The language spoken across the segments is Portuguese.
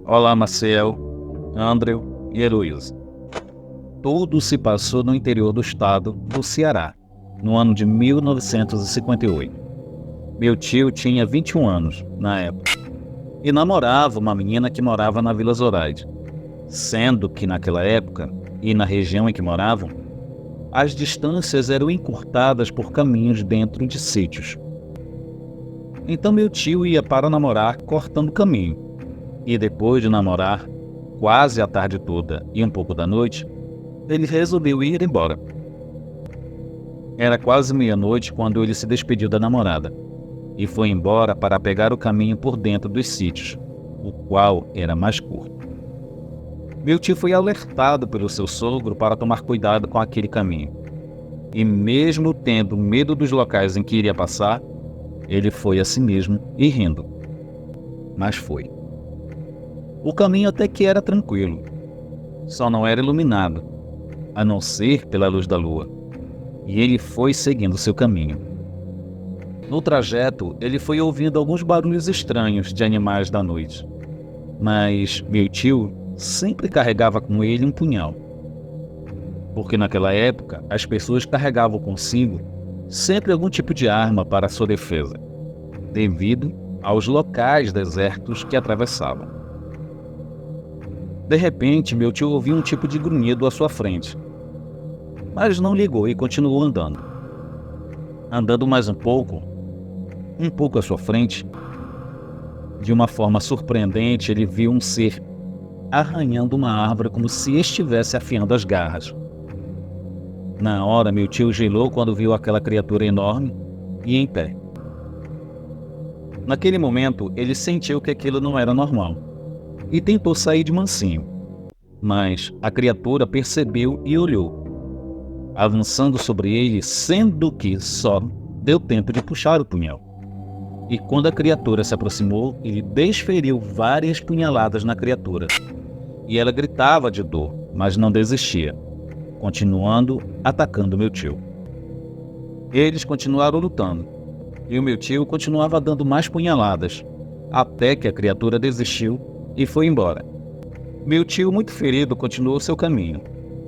Olá, Maciel, Andrew e Heloísa. Tudo se passou no interior do estado do Ceará, no ano de 1958. Meu tio tinha 21 anos na época e namorava uma menina que morava na Vila Zoraide, sendo que naquela época e na região em que moravam, as distâncias eram encurtadas por caminhos dentro de sítios. Então meu tio ia para namorar cortando caminho, e depois de namorar quase a tarde toda e um pouco da noite, ele resolveu ir embora. Era quase meia-noite quando ele se despediu da namorada e foi embora para pegar o caminho por dentro dos sítios, o qual era mais curto. Meu tio foi alertado pelo seu sogro para tomar cuidado com aquele caminho, e mesmo tendo medo dos locais em que iria passar, ele foi a si mesmo e rindo. Mas foi. O caminho até que era tranquilo, só não era iluminado, a não ser pela luz da lua, e ele foi seguindo seu caminho. No trajeto, ele foi ouvindo alguns barulhos estranhos de animais da noite, mas meu tio sempre carregava com ele um punhal, porque naquela época as pessoas carregavam consigo sempre algum tipo de arma para sua defesa, devido aos locais desertos que atravessavam. De repente, meu tio ouviu um tipo de grunhido à sua frente, mas não ligou e continuou andando. Andando mais um pouco à sua frente, de uma forma surpreendente, ele viu um ser arranhando uma árvore como se estivesse afiando as garras. Na hora, meu tio gelou quando viu aquela criatura enorme e em pé. Naquele momento, ele sentiu que aquilo não era normal e tentou sair de mansinho, mas a criatura percebeu e olhou, avançando sobre ele, sendo que só deu tempo de puxar o punhal. E quando a criatura se aproximou, ele desferiu várias punhaladas na criatura, e ela gritava de dor, mas não desistia, continuando atacando meu tio. Eles continuaram lutando, e o meu tio continuava dando mais punhaladas, até que a criatura desistiu e foi embora. Meu tio, muito ferido, continuou seu caminho,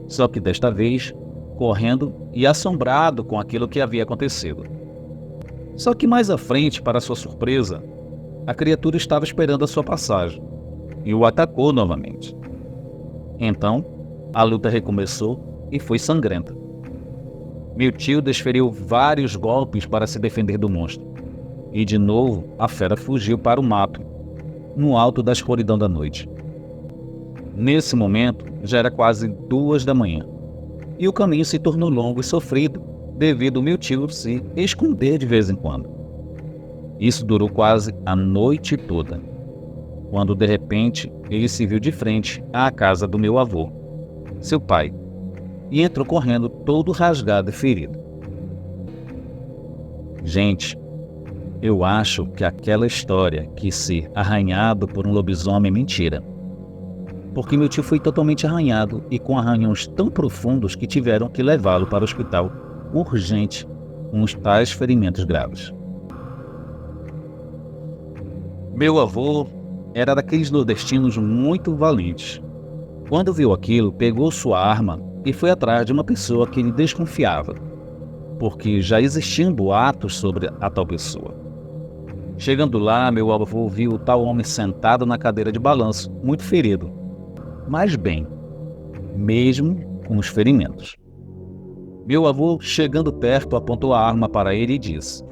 só que desta vez, correndo e assombrado com aquilo que havia acontecido. Só que mais à frente, para sua surpresa, a criatura estava esperando a sua passagem e o atacou novamente. Então, a luta recomeçou e foi sangrenta. Meu tio desferiu vários golpes para se defender do monstro, e de novo a fera fugiu para o mato, no alto da escuridão da noite. Nesse momento, já era quase 2 da manhã, e o caminho se tornou longo e sofrido, devido ao meu tio se esconder de vez em quando. Isso durou quase a noite toda, quando de repente ele se viu de frente à casa do meu avô, seu pai, e entrou correndo todo rasgado e ferido. Gente, eu acho que aquela história que ser arranhado por um lobisomem é mentira, porque meu tio foi totalmente arranhado e com arranhões tão profundos que tiveram que levá-lo para o hospital urgente com os tais ferimentos graves. Meu avô era daqueles nordestinos muito valentes. Quando viu aquilo, pegou sua arma e foi atrás de uma pessoa que ele desconfiava, porque já existiam boatos sobre a tal pessoa. Chegando lá, meu avô viu o tal homem sentado na cadeira de balanço, muito ferido, mas bem, mesmo com os ferimentos. Meu avô, chegando perto, apontou a arma para ele e disse: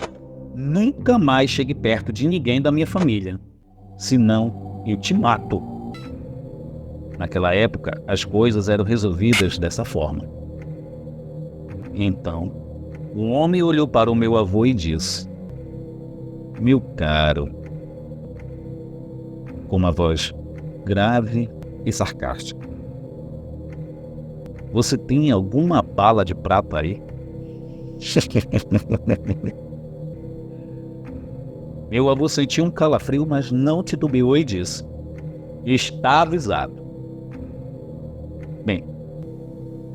"Nunca mais chegue perto de ninguém da minha família, senão eu te mato." Naquela época, as coisas eram resolvidas dessa forma. Então, o homem olhou para o meu avô e disse: "Meu caro", com uma voz grave e sarcástica, "você tem alguma bala de prata aí?" Meu avô sentiu um calafrio, mas não titubeou e disse: "Está avisado." Bem,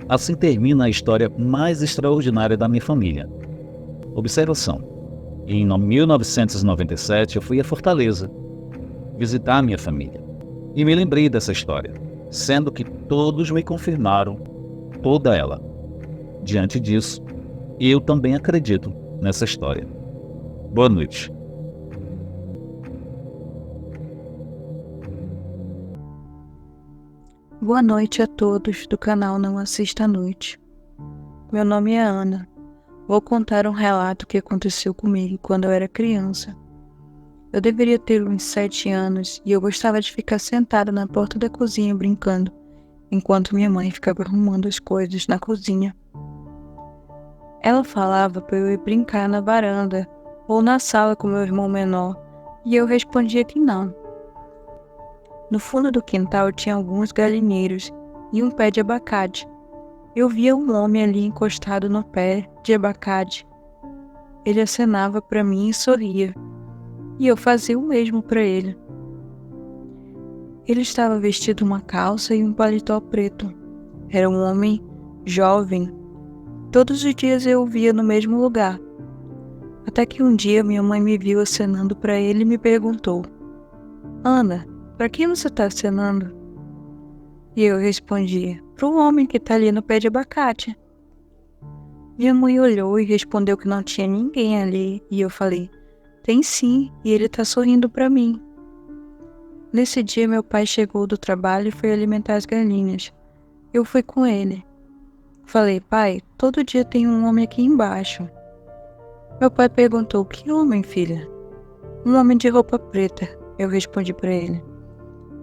assim termina a história mais extraordinária da minha família. Observação: em 1997 eu fui a Fortaleza visitar a minha família E me lembrei dessa história, sendo que todos me confirmaram toda ela. Diante disso, eu também acredito nessa história. Boa noite. Boa noite a todos do canal Não Assista à Noite. Meu nome é Ana. Vou contar um relato que aconteceu comigo quando eu era criança. Eu deveria ter uns 7 anos e eu gostava de ficar sentada na porta da cozinha brincando, enquanto minha mãe ficava arrumando as coisas na cozinha. Ela falava para eu ir brincar na varanda ou na sala com meu irmão menor, e eu respondia que não. No fundo do quintal tinha alguns galinheiros e um pé de abacate. Eu via um homem ali encostado no pé de abacate. Ele acenava para mim e sorria, e eu fazia o mesmo para ele. Ele estava vestido uma calça e um paletó preto. Era um homem jovem. Todos os dias eu o via no mesmo lugar. Até que um dia minha mãe me viu acenando para ele e me perguntou: Ana, para quem você está acenando? E eu respondi: para o homem que está ali no pé de abacate. Minha mãe olhou e respondeu que não tinha ninguém ali, e eu falei: tem sim, e ele está sorrindo para mim. Nesse dia meu pai chegou do trabalho e foi alimentar as galinhas. Eu fui com ele. Falei: pai, todo dia tem um homem aqui embaixo. Meu pai perguntou: que homem, filha? Um homem de roupa preta, eu respondi para ele.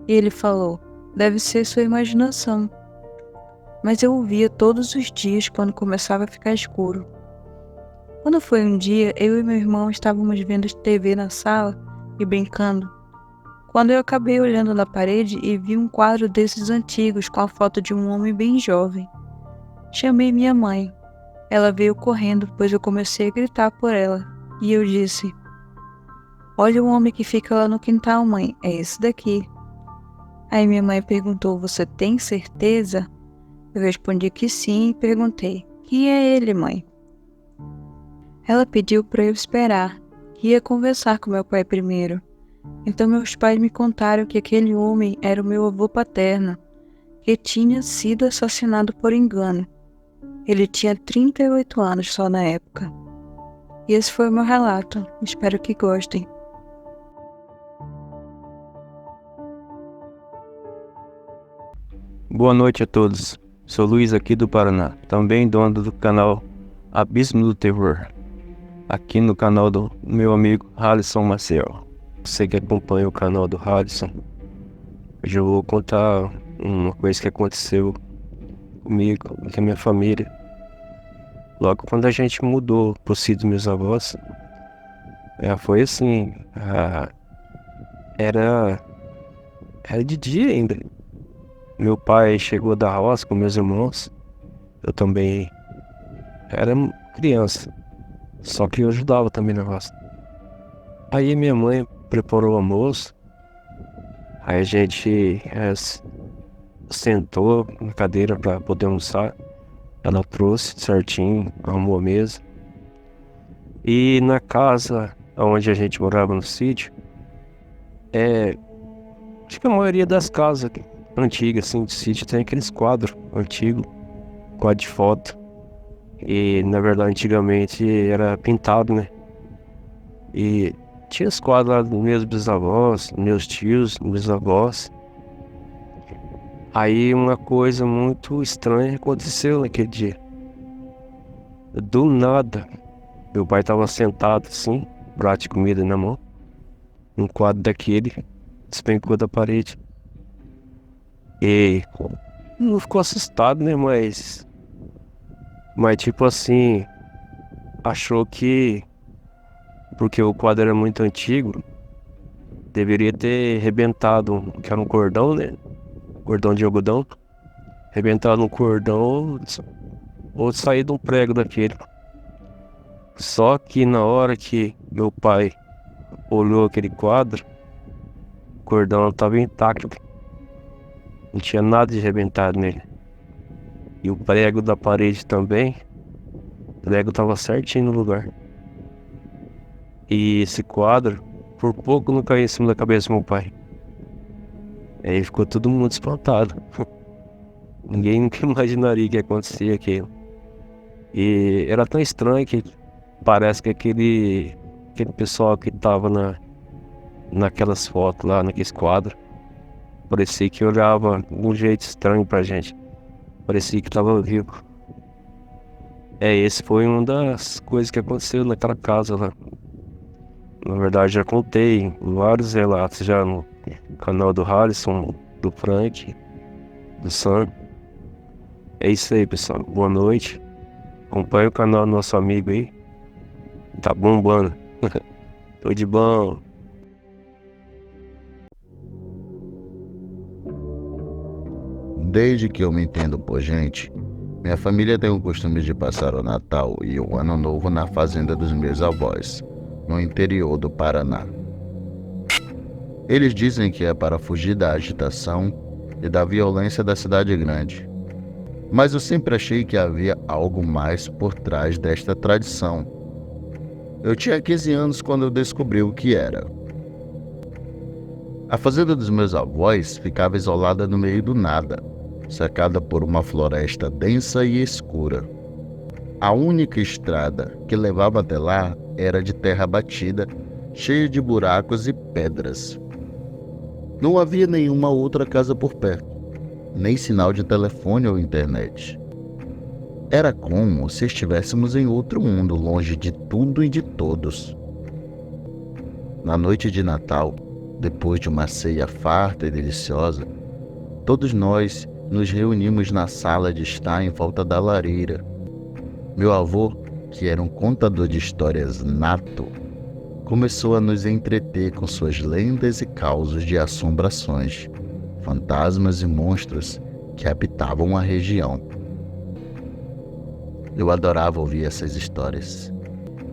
E ele falou: deve ser sua imaginação. Mas eu o via todos os dias quando começava a ficar escuro. Quando foi um dia, eu e meu irmão estávamos vendo TV na sala e brincando, quando eu acabei olhando na parede e vi um quadro desses antigos com a foto de um homem bem jovem. Chamei minha mãe. Ela veio correndo, pois eu comecei a gritar por ela, e eu disse: olha o homem que fica lá no quintal, mãe, é esse daqui. Aí minha mãe perguntou: você tem certeza? Eu respondi que sim e perguntei: quem é ele, mãe? Ela pediu para eu esperar, que ia conversar com meu pai primeiro. Então meus pais me contaram que aquele homem era o meu avô paterno, que tinha sido assassinado por engano. Ele tinha 38 anos só na época. E esse foi o meu relato. Espero que gostem. Boa noite a todos. Sou Luiz aqui do Paraná, também dono do canal Abismo do Terror, aqui no canal do meu amigo Halisson Maciel. Você que acompanha o canal do Halisson, hoje eu vou contar uma coisa que aconteceu comigo, com a minha família. Logo quando a gente mudou pro sítio dos meus avós, foi assim, era de dia ainda. Meu pai chegou da roça com meus irmãos. Eu também era criança, só que eu ajudava também na roça. Aí minha mãe preparou o almoço. Aí a gente sentou na cadeira para poder almoçar. Ela trouxe certinho, arrumou a mesa. E na casa onde a gente morava no sítio, acho que a maioria das casas antigas assim de sítio tem aqueles quadros antigos, quadro de foto. E na verdade antigamente era pintado, né? E tinha os quadros lá dos meus bisavós, meus tios, meus avós. Aí uma coisa muito estranha aconteceu naquele dia. Do nada, meu pai estava sentado assim, prato de comida na mão, um quadro daquele despencou da parede. E não ficou assustado, né? Mas tipo assim, achou que porque o quadro era muito antigo, deveria ter rebentado, que era um cordão, né? Cordão de algodão. Rebentado um cordão ou saído um prego daquele. Só que na hora que meu pai olhou aquele quadro, o cordão estava intacto. Não tinha nada de rebentado nele. E o prego da parede também, o prego estava certinho no lugar. E esse quadro, por pouco não caiu em cima da cabeça do meu pai. Aí ficou todo mundo espantado. Ninguém nunca imaginaria que ia acontecer aquilo. E era tão estranho que parece que aquele pessoal que tava naquelas fotos lá, naqueles quadros, parecia que olhava de um jeito estranho pra gente. Parecia que tava vivo. Esse foi uma das coisas que aconteceu naquela casa lá. Na verdade, já contei vários relatos já no canal do Harrison, do Frank, do Sam. É isso aí, pessoal. Boa noite. Acompanhe o canal do nosso amigo aí. Tá bombando. Tô de bom. Desde que eu me entendo por gente, minha família tem o costume de passar o Natal e o Ano Novo na fazenda dos meus avós, no interior do Paraná. Eles dizem que é para fugir da agitação e da violência da cidade grande. Mas eu sempre achei que havia algo mais por trás desta tradição. Eu tinha 15 anos quando eu descobri o que era. A fazenda dos meus avós ficava isolada no meio do nada, cercada por uma floresta densa e escura. A única estrada que levava até lá era de terra batida, cheia de buracos e pedras. Não havia nenhuma outra casa por perto, nem sinal de telefone ou internet. Era como se estivéssemos em outro mundo, longe de tudo e de todos. Na noite de Natal, depois de uma ceia farta e deliciosa, todos nós nos reunimos na sala de estar em volta da lareira. Meu avô, que era um contador de histórias nato, começou a nos entreter com suas lendas e causos de assombrações, fantasmas e monstros que habitavam a região. Eu adorava ouvir essas histórias.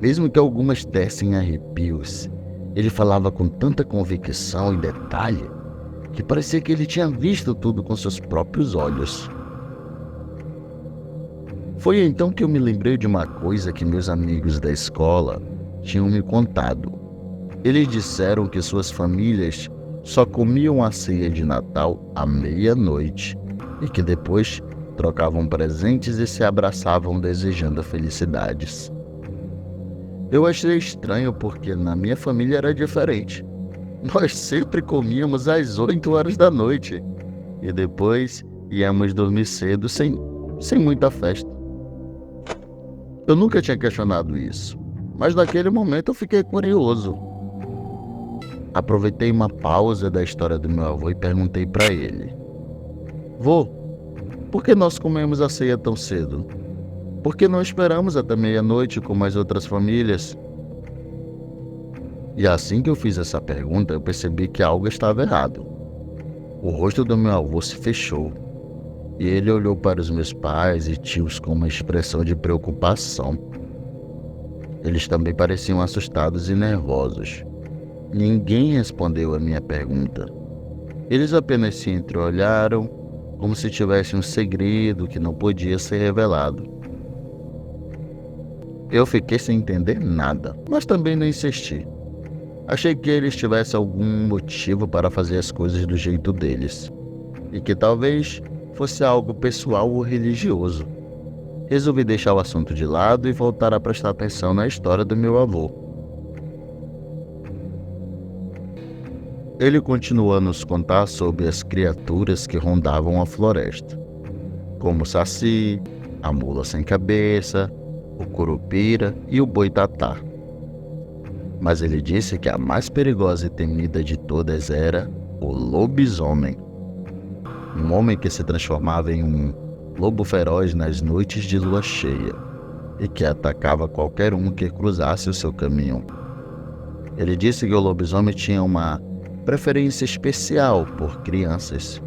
Mesmo que algumas dessem arrepios, ele falava com tanta convicção e detalhe que parecia que ele tinha visto tudo com seus próprios olhos. Foi então que eu me lembrei de uma coisa que meus amigos da escola tinham me contado. Eles disseram que suas famílias só comiam a ceia de Natal à meia-noite e que depois trocavam presentes e se abraçavam desejando felicidades. Eu achei estranho porque na minha família era diferente. Nós sempre comíamos às 8 horas da noite e depois íamos dormir cedo sem muita festa. Eu nunca tinha questionado isso, mas naquele momento eu fiquei curioso. Aproveitei uma pausa da história do meu avô e perguntei para ele: Vô, por que nós comemos a ceia tão cedo? Por que não esperamos até meia-noite como as outras famílias? E assim que eu fiz essa pergunta, eu percebi que algo estava errado. O rosto do meu avô se fechou e ele olhou para os meus pais e tios com uma expressão de preocupação. Eles também pareciam assustados e nervosos. Ninguém respondeu a minha pergunta. Eles apenas se entreolharam, como se tivesse um segredo que não podia ser revelado. Eu fiquei sem entender nada, mas também não insisti. Achei que eles tivessem algum motivo para fazer as coisas do jeito deles, e que talvez fosse algo pessoal ou religioso. Resolvi deixar o assunto de lado e voltar a prestar atenção na história do meu avô. Ele continuou a nos contar sobre as criaturas que rondavam a floresta, como o saci, a mula sem cabeça, o curupira e o boitatá. Mas ele disse que a mais perigosa e temida de todas era o lobisomem. Um homem que se transformava em um lobo feroz nas noites de lua cheia e que atacava qualquer um que cruzasse o seu caminho. Ele disse que o lobisomem tinha uma preferência especial por crianças,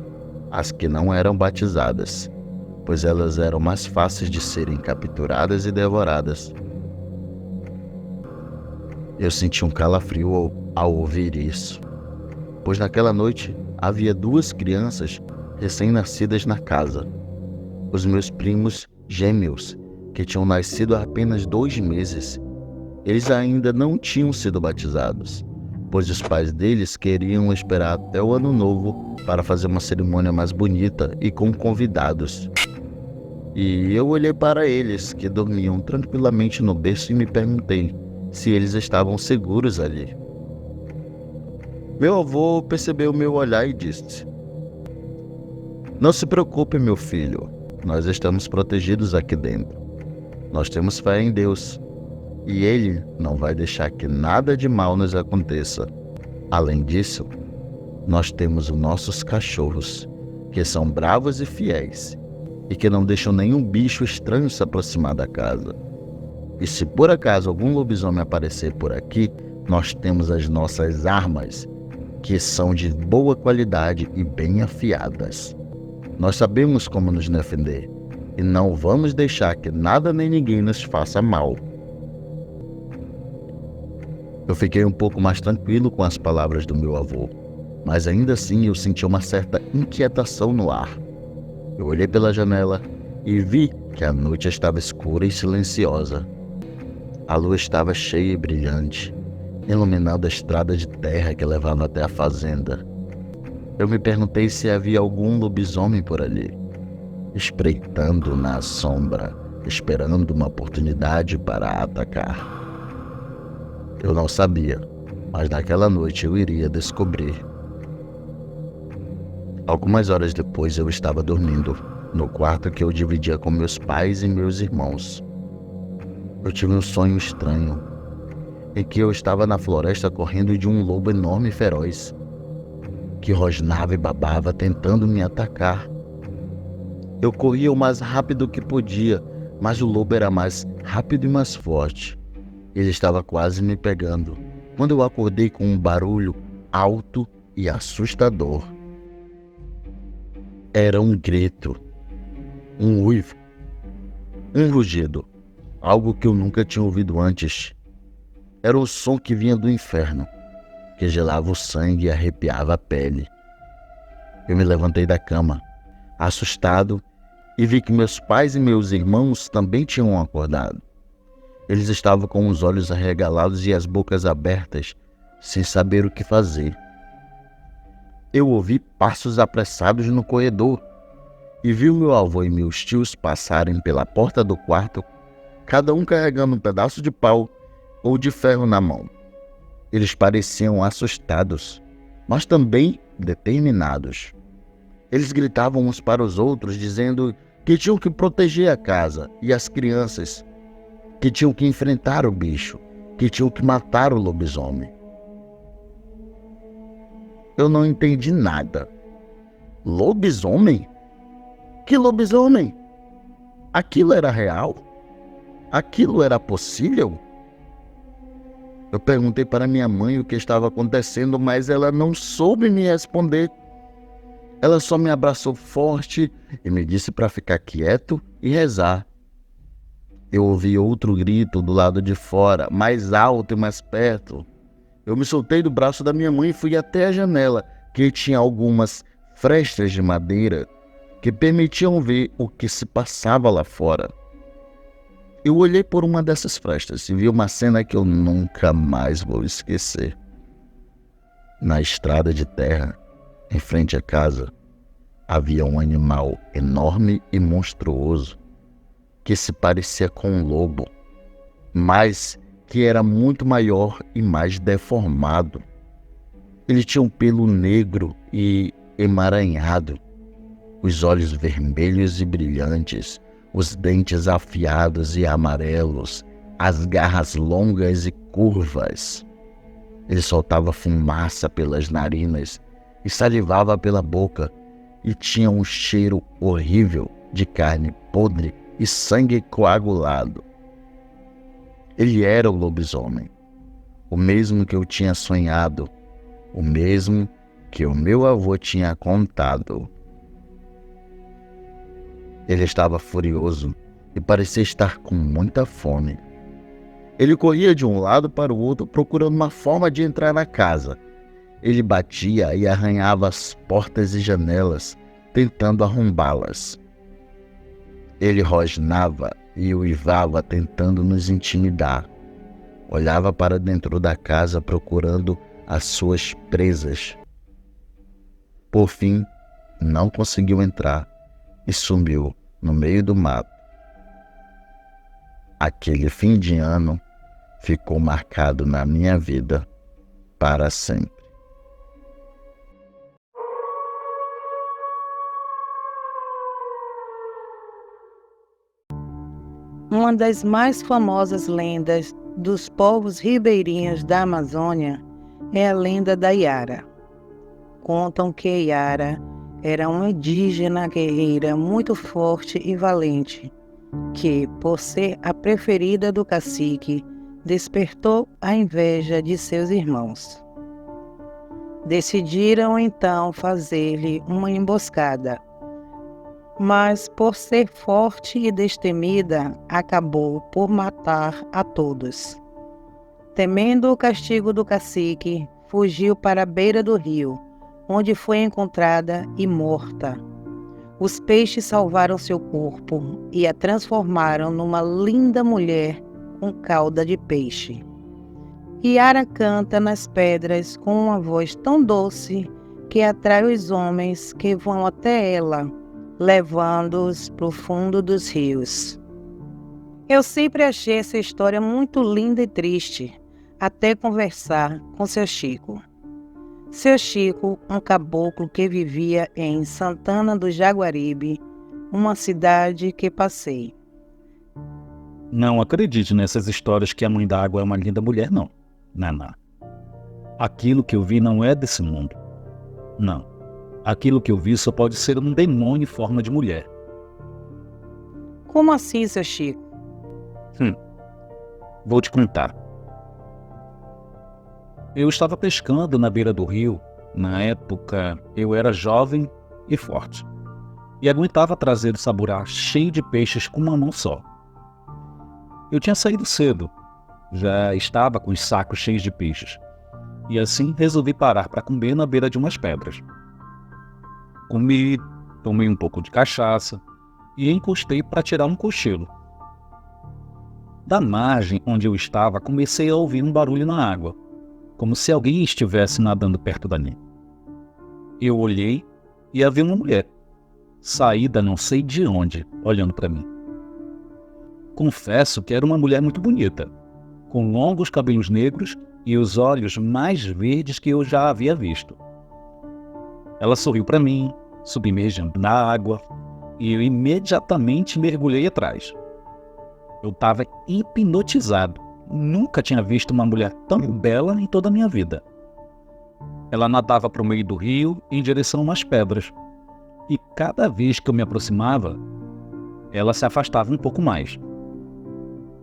as que não eram batizadas, pois elas eram mais fáceis de serem capturadas e devoradas. Eu senti um calafrio ao ouvir isso, pois naquela noite havia 2 crianças recém-nascidas na casa. Os meus primos gêmeos, que tinham nascido há apenas 2 meses. Eles ainda não tinham sido batizados, pois os pais deles queriam esperar até o ano novo para fazer uma cerimônia mais bonita e com convidados. E eu olhei para eles, que dormiam tranquilamente no berço, e me perguntei se eles estavam seguros ali. Meu avô percebeu meu olhar e disse: "Não se preocupe, meu filho, nós estamos protegidos aqui dentro. Nós temos fé em Deus, e Ele não vai deixar que nada de mal nos aconteça. Além disso, nós temos os nossos cachorros, que são bravos e fiéis, e que não deixam nenhum bicho estranho se aproximar da casa. E se por acaso algum lobisomem aparecer por aqui, nós temos as nossas armas, que são de boa qualidade e bem afiadas. Nós sabemos como nos defender, e não vamos deixar que nada nem ninguém nos faça mal." Eu fiquei um pouco mais tranquilo com as palavras do meu avô, mas ainda assim eu senti uma certa inquietação no ar. Eu olhei pela janela e vi que a noite estava escura e silenciosa. A lua estava cheia e brilhante, iluminando a estrada de terra que levava até a fazenda. Eu me perguntei se havia algum lobisomem por ali, espreitando na sombra, esperando uma oportunidade para atacar. Eu não sabia, mas naquela noite eu iria descobrir. Algumas horas depois eu estava dormindo, no quarto que eu dividia com meus pais e meus irmãos. Eu tive um sonho estranho, em que eu estava na floresta correndo de um lobo enorme e feroz, que rosnava e babava tentando me atacar. Eu corria o mais rápido que podia, mas o lobo era mais rápido e mais forte. Ele estava quase me pegando, quando eu acordei com um barulho alto e assustador. Era um grito, um uivo, um rugido, algo que eu nunca tinha ouvido antes. Era o som que vinha do inferno, que gelava o sangue e arrepiava a pele. Eu me levantei da cama, assustado, e vi que meus pais e meus irmãos também tinham acordado. Eles estavam com os olhos arregalados e as bocas abertas, sem saber o que fazer. Eu ouvi passos apressados no corredor e vi o meu avô e meus tios passarem pela porta do quarto, cada um carregando um pedaço de pau ou de ferro na mão. Eles pareciam assustados, mas também determinados. Eles gritavam uns para os outros, dizendo que tinham que proteger a casa e as crianças, que tinham que enfrentar o bicho, que tinham que matar o lobisomem. Eu não entendi nada. Lobisomem? Que lobisomem? Aquilo era real? Aquilo era possível? Eu perguntei para minha mãe o que estava acontecendo, mas ela não soube me responder. Ela só me abraçou forte e me disse para ficar quieto e rezar. Eu ouvi outro grito do lado de fora, mais alto e mais perto. Eu me soltei do braço da minha mãe e fui até a janela, que tinha algumas frestas de madeira que permitiam ver o que se passava lá fora. Eu olhei por uma dessas frestas e vi uma cena que eu nunca mais vou esquecer. Na estrada de terra, em frente à casa, havia um animal enorme e monstruoso, que se parecia com um lobo, mas que era muito maior e mais deformado. Ele tinha um pelo negro e emaranhado, os olhos vermelhos e brilhantes, os dentes afiados e amarelos, as garras longas e curvas. Ele soltava fumaça pelas narinas e salivava pela boca, e tinha um cheiro horrível de carne podre e sangue coagulado. Ele era o lobisomem, o mesmo que eu tinha sonhado, o mesmo que o meu avô tinha contado. Ele estava furioso e parecia estar com muita fome. Ele corria de um lado para o outro procurando uma forma de entrar na casa. Ele batia e arranhava as portas e janelas, tentando arrombá-las. Ele rosnava e uivava, tentando nos intimidar. Olhava para dentro da casa procurando as suas presas. Por fim, não conseguiu entrar e sumiu no meio do mato. Aquele fim de ano ficou marcado na minha vida para sempre. Uma das mais famosas lendas dos povos ribeirinhos da Amazônia é a lenda da Iara. Contam que Iara era uma indígena guerreira muito forte e valente, que, por ser a preferida do cacique, despertou a inveja de seus irmãos. Decidiram então fazer-lhe uma emboscada, mas por ser forte e destemida, acabou por matar a todos. Temendo o castigo do cacique, fugiu para a beira do rio, onde foi encontrada e morta. Os peixes salvaram seu corpo e a transformaram numa linda mulher com cauda de peixe. Iara canta nas pedras com uma voz tão doce que atrai os homens que vão até ela, levando-os para o fundo dos rios. Eu sempre achei essa história muito linda e triste, até conversar com seu Chico. Seu Chico, um caboclo que vivia em Santana do Jaguaribe, uma cidade que passei. Não acredite nessas histórias que a mãe d'água é uma linda mulher, não, Naná. Aquilo que eu vi não é desse mundo. Não. Aquilo que eu vi só pode ser um demônio em forma de mulher. Como assim, seu Chico? Vou te contar. Eu estava pescando na beira do rio. Na época, eu era jovem e forte. E aguentava trazer o saburá cheio de peixes com uma mão só. Eu tinha saído cedo. Já estava com os sacos cheios de peixes. E assim resolvi parar para comer na beira de umas pedras. Comi, tomei um pouco de cachaça e encostei para tirar um cochilo. Da margem onde eu estava, comecei a ouvir um barulho na água, como se alguém estivesse nadando perto dali. Eu olhei e havia uma mulher, saída não sei de onde, olhando para mim. Confesso que era uma mulher muito bonita, com longos cabelos negros e os olhos mais verdes que eu já havia visto. Ela sorriu para mim, submergindo na água, e eu imediatamente mergulhei atrás. Eu estava hipnotizado. Nunca tinha visto uma mulher tão bela em toda a minha vida. Ela nadava para o meio do rio em direção a umas pedras. E cada vez que eu me aproximava, ela se afastava um pouco mais.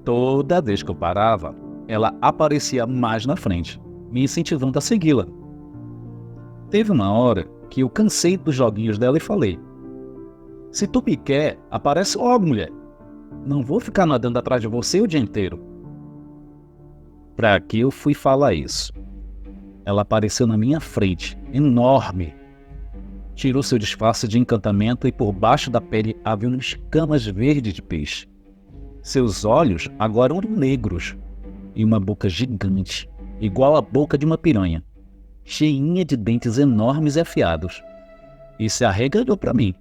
Toda vez que eu parava, ela aparecia mais na frente, me incentivando a segui-la. Teve uma hora que eu cansei dos joguinhos dela e falei: "Se tu me quer, aparece logo, mulher. Não vou ficar nadando atrás de você o dia inteiro." Pra que eu fui falar isso? Ela apareceu na minha frente, enorme. Tirou seu disfarce de encantamento e por baixo da pele havia escamas verdes de peixe. Seus olhos agora eram negros e uma boca gigante, igual à boca de uma piranha, cheinha de dentes enormes e afiados, e se arregalhou para mim.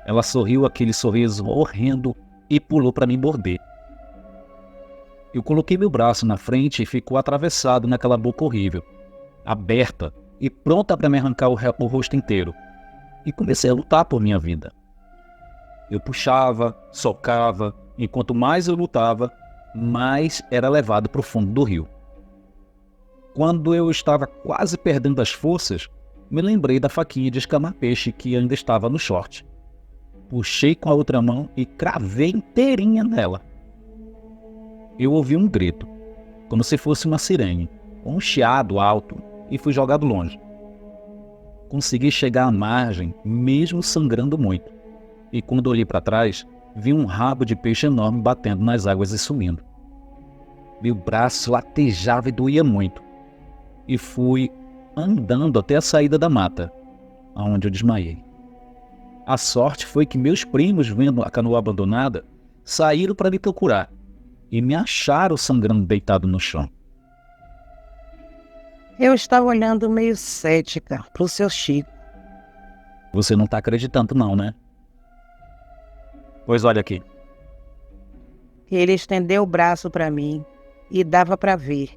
Ela sorriu aquele sorriso horrendo e pulou para me morder. Eu coloquei meu braço na frente e ficou atravessado naquela boca horrível, aberta e pronta para me arrancar o rosto inteiro, e comecei a lutar por minha vida. Eu puxava, socava, e quanto mais eu lutava, mais era levado para o fundo do rio. Quando eu estava quase perdendo as forças, me lembrei da faquinha de escamar peixe que ainda estava no short. Puxei com a outra mão e cravei inteirinha nela. Eu ouvi um grito, como se fosse uma sirene, um chiado alto, e fui jogado longe. Consegui chegar à margem, mesmo sangrando muito, e quando olhei para trás, vi um rabo de peixe enorme batendo nas águas e sumindo. Meu braço latejava e doía muito, e fui andando até a saída da mata, aonde eu desmaiei. A sorte foi que meus primos, vendo a canoa abandonada, saíram para me procurar e me acharam sangrando deitado no chão. Eu estava olhando meio cética para o seu Chico. Você não tá acreditando não, né? Pois olha aqui. Ele estendeu o braço para mim e dava para ver,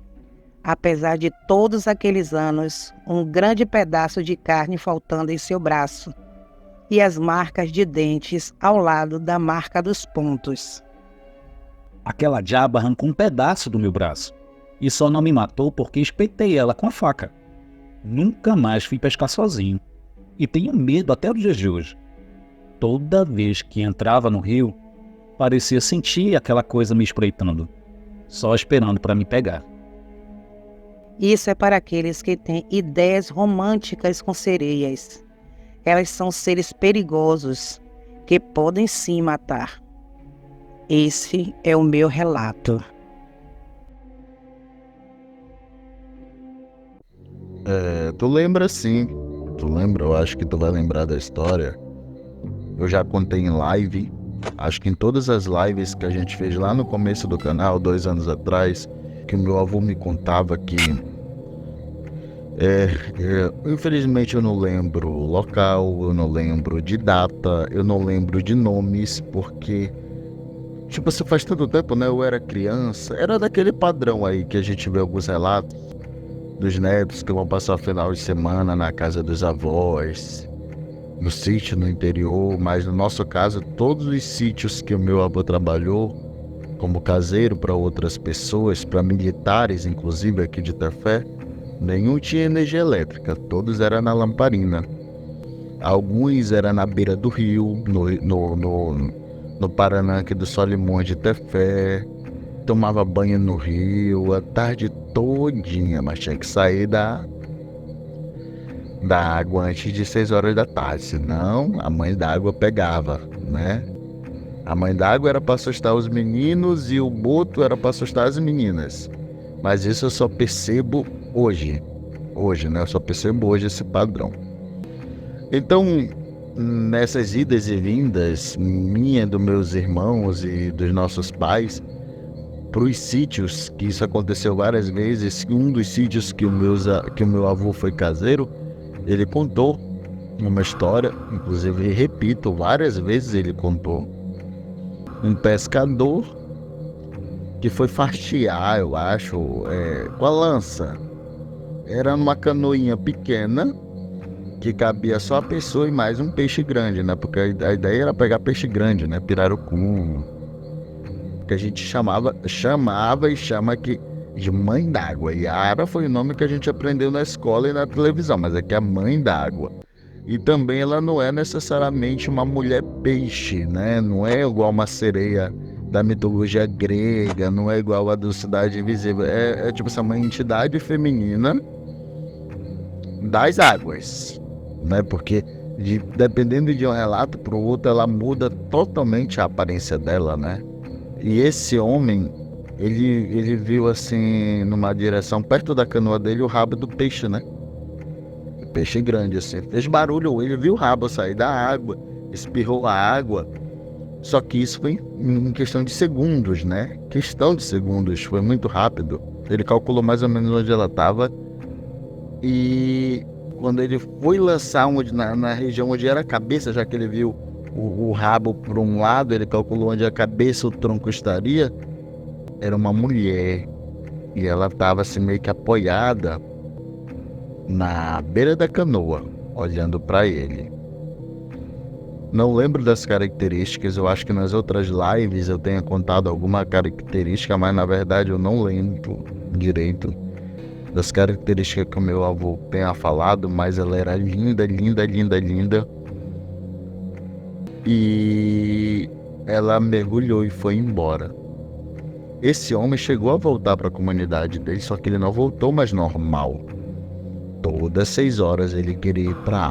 apesar de todos aqueles anos, um grande pedaço de carne faltando em seu braço e as marcas de dentes ao lado da marca dos pontos. Aquela diaba arrancou um pedaço do meu braço. E só não me matou porque espetei ela com a faca. Nunca mais fui pescar sozinho. E tenho medo até os dias de hoje. Toda vez que entrava no rio, parecia sentir aquela coisa me espreitando, só esperando para me pegar. Isso é para aqueles que têm ideias românticas com sereias. Elas são seres perigosos que podem sim matar. Esse é o meu relato. Tu lembra sim. Tu lembra? Eu acho que tu vai lembrar da história. Eu já contei em live. Acho que em todas as lives que a gente fez lá no começo do canal, 2 anos atrás, que o meu avô me contava que... infelizmente eu não lembro local, eu não lembro de data, eu não lembro de nomes, porque... Tipo, isso faz tanto tempo, né? Eu era criança. Era daquele padrão aí que a gente vê alguns relatos dos netos que vão passar o final de semana na casa dos avós, no sítio no interior, mas no nosso caso, todos os sítios que o meu avô trabalhou como caseiro para outras pessoas, para militares, inclusive aqui de Tefé, nenhum tinha energia elétrica, todos eram na lamparina. Alguns eram na beira do rio, no Paraná, aqui do Solimões de Tefé, tomava banho no rio a tarde todinha, mas tinha que sair da água antes de 6 horas da tarde, senão a mãe d'água pegava, né? A mãe d'água era para assustar os meninos e o boto era para assustar as meninas. Mas isso eu só percebo hoje, né? Eu só percebo hoje esse padrão. Então, nessas idas e vindas, minha, dos meus irmãos e dos nossos pais, para os sítios, que isso aconteceu várias vezes, um dos sítios que o meu avô foi caseiro, ele contou uma história, inclusive, repito, várias vezes ele contou. Um pescador que foi fastiar, eu acho, com a lança. Era numa canoinha pequena, que cabia só a pessoa e mais um peixe grande, né? Porque a ideia era pegar peixe grande, né? Pirarucu, que a gente chamava e chama aqui de mãe d'água. Yara foi o nome que a gente aprendeu na escola e na televisão, mas é que é a mãe d'água. E também ela não é necessariamente uma mulher peixe, né? Não é igual uma sereia da mitologia grega, não é igual a do Cidade Invisível. É tipo assim, uma entidade feminina das águas, né? Porque dependendo de um relato para o outro, ela muda totalmente a aparência dela, né? E esse homem, ele viu assim, numa direção perto da canoa dele, o rabo do peixe, né? Peixe grande, assim, fez barulho, ele viu o rabo sair da água, espirrou a água, só que isso foi em questão de segundos, né? Questão de segundos, foi muito rápido. Ele calculou mais ou menos onde ela estava e quando ele foi lançar na região onde era a cabeça, já que ele viu o rabo por um lado, ele calculou onde a cabeça, o tronco estaria, era uma mulher e ela estava assim meio que apoiada na beira da canoa, olhando para ele. Não lembro das características, eu acho que nas outras lives eu tenha contado alguma característica, mas na verdade eu não lembro direito das características que o meu avô tenha falado, mas ela era linda, linda, linda, linda. E ela mergulhou e foi embora. Esse homem chegou a voltar para a comunidade dele, só que ele não voltou mais normal. Todas 6 horas ele queria ir para a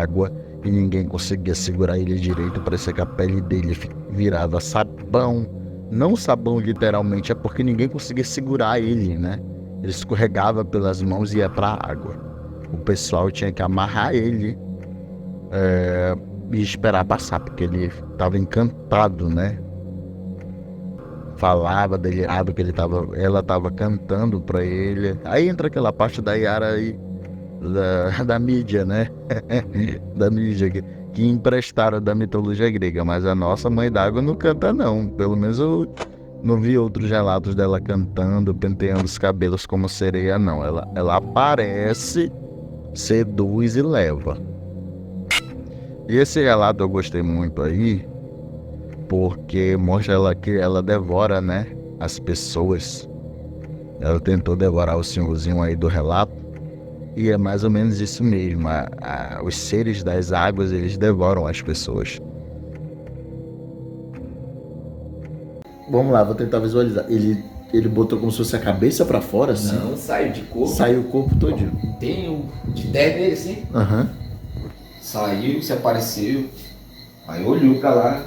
água, e ninguém conseguia segurar ele direito. Parecia que a pele dele virava sabão. Não sabão literalmente, é porque ninguém conseguia segurar ele, né? Ele escorregava pelas mãos e ia para a água. O pessoal tinha que amarrar ele e esperar passar, porque ele estava encantado, né? falava, delirava que ela tava cantando pra ele. Aí entra aquela parte da Yara aí, da mídia, né? Da mídia que emprestaram da mitologia grega, mas a nossa mãe d'água não canta não. Pelo menos eu não vi outros relatos dela cantando, penteando os cabelos como sereia, não. Ela aparece, seduz e leva. E esse relato eu gostei muito aí, porque mostra ela que ela devora, né, as pessoas. Ela tentou devorar o senhorzinho aí do relato, e é mais ou menos isso mesmo. Os seres das águas, eles devoram as pessoas. Vamos lá, vou tentar visualizar. Ele botou como se fosse a cabeça pra fora, assim? Não, saiu de corpo. Saiu o corpo todinho. Tem de 10 dele, assim. Aham. Saiu, se apareceu. Aí olhou pra lá.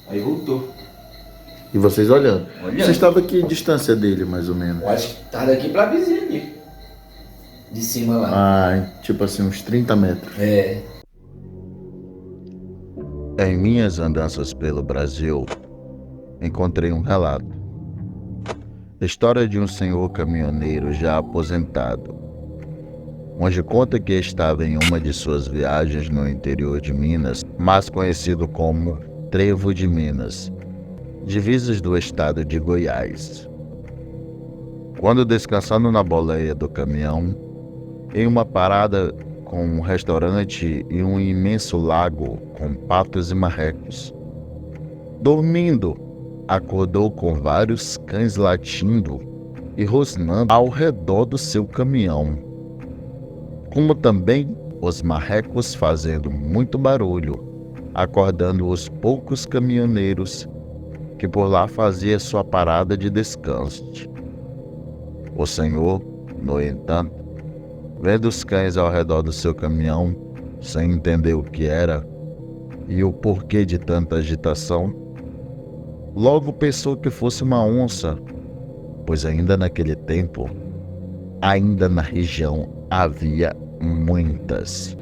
Aí voltou. E vocês olhando. Olhando. Vocês estavam que distância dele, mais ou menos? Eu acho que tá daqui pra vizinha aqui. De cima lá. Ah, tipo assim, uns 30 metros. É. Em minhas andanças pelo Brasil, encontrei um relato. A história de um senhor caminhoneiro já aposentado, onde conta que estava em uma de suas viagens no interior de Minas, mais conhecido como Trevo de Minas, divisas do estado de Goiás. Quando descansando na boleia do caminhão, em uma parada com um restaurante e um imenso lago com patos e marrecos, dormindo, acordou com vários cães latindo e rosnando ao redor do seu caminhão, como também os marrecos fazendo muito barulho, acordando os poucos caminhoneiros que por lá fazia sua parada de descanso. O senhor, no entanto, vendo os cães ao redor do seu caminhão, sem entender o que era e o porquê de tanta agitação, logo pensou que fosse uma onça, pois ainda naquele tempo, ainda na região havia muitas.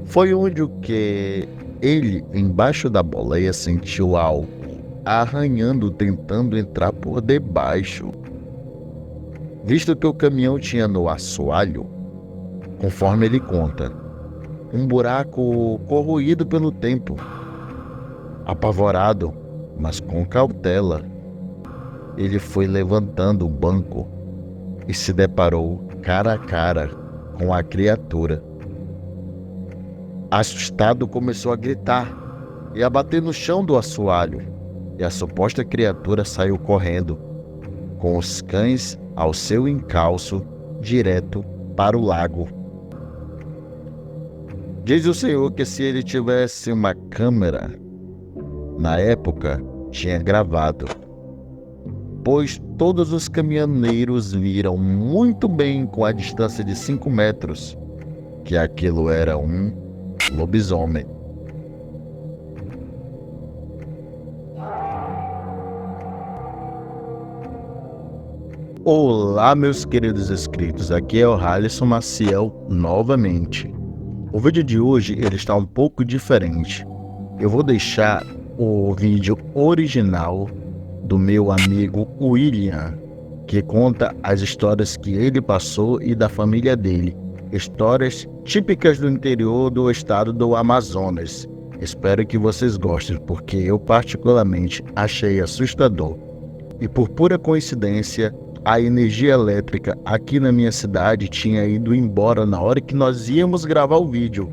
Foi onde que ele, embaixo da boleia, sentiu algo arranhando, tentando entrar por debaixo. Visto que o caminhão tinha no assoalho, conforme ele conta, um buraco corroído pelo tempo. Apavorado, mas com cautela, ele foi levantando o banco e se deparou cara a cara com a criatura. Assustado, começou a gritar e a bater no chão do assoalho, e a suposta criatura saiu correndo, com os cães ao seu encalço, direto para o lago. Diz o Senhor que se ele tivesse uma câmera, na época tinha gravado, pois todos os caminhoneiros viram muito bem com a distância de 5 metros que aquilo era um lobisomem. Olá, meus queridos inscritos, aqui é o Halisson Maciel novamente. O vídeo de hoje ele está um pouco diferente. Eu vou deixar o vídeo original do meu amigo William, que conta as histórias que ele passou e da família dele. Histórias típicas do interior do estado do Amazonas. Espero que vocês gostem, porque eu particularmente achei assustador. E por pura coincidência, a energia elétrica aqui na minha cidade tinha ido embora na hora que nós íamos gravar o vídeo.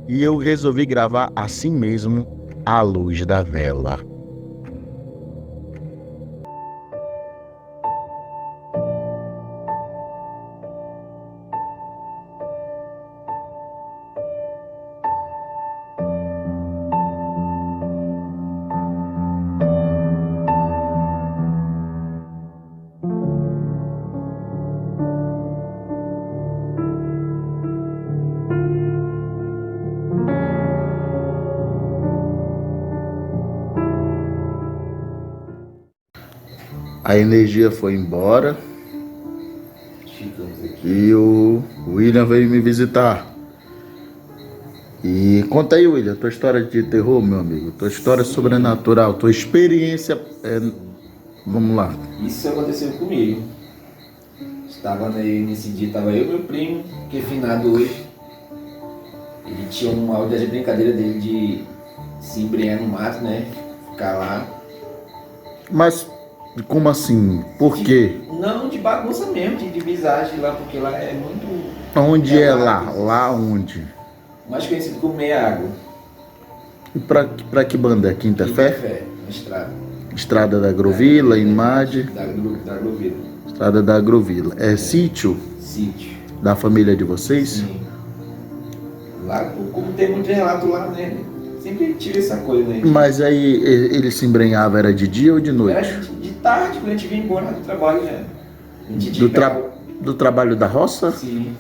E eu resolvi gravar assim mesmo, à luz da vela. A energia foi embora e o William veio me visitar. E conta aí, William, tua história de terror, meu amigo. Tua história sobrenatural, tua experiência. Vamos lá. Isso aconteceu comigo. Nesse dia, estava eu e meu primo, que é finado hoje. Ele tinha uma áudio de brincadeira dele de se embrenhar no mato, né? Ficar lá. Mas, como assim? Por quê? Não, de bagunça mesmo, de visagem lá, porque lá é muito. Onde é lá? lá? Lá onde? Mais conhecido como Meia Água. E pra que banda? É Quinta Fé? Na estrada. Estrada da Agrovila, Imade. Da Agrovila. Estrada da Agrovila. É sítio Sítio. da família de vocês? Sim. Lá, como tem muito relato lá, né? Sempre tive essa coisa, né? Mas aí ele se embrenhava, era de dia ou de noite? Era de tarde, quando a gente vinha embora do trabalho, né? A gente tinha Do, que pegar tra- do trabalho da roça? Sim.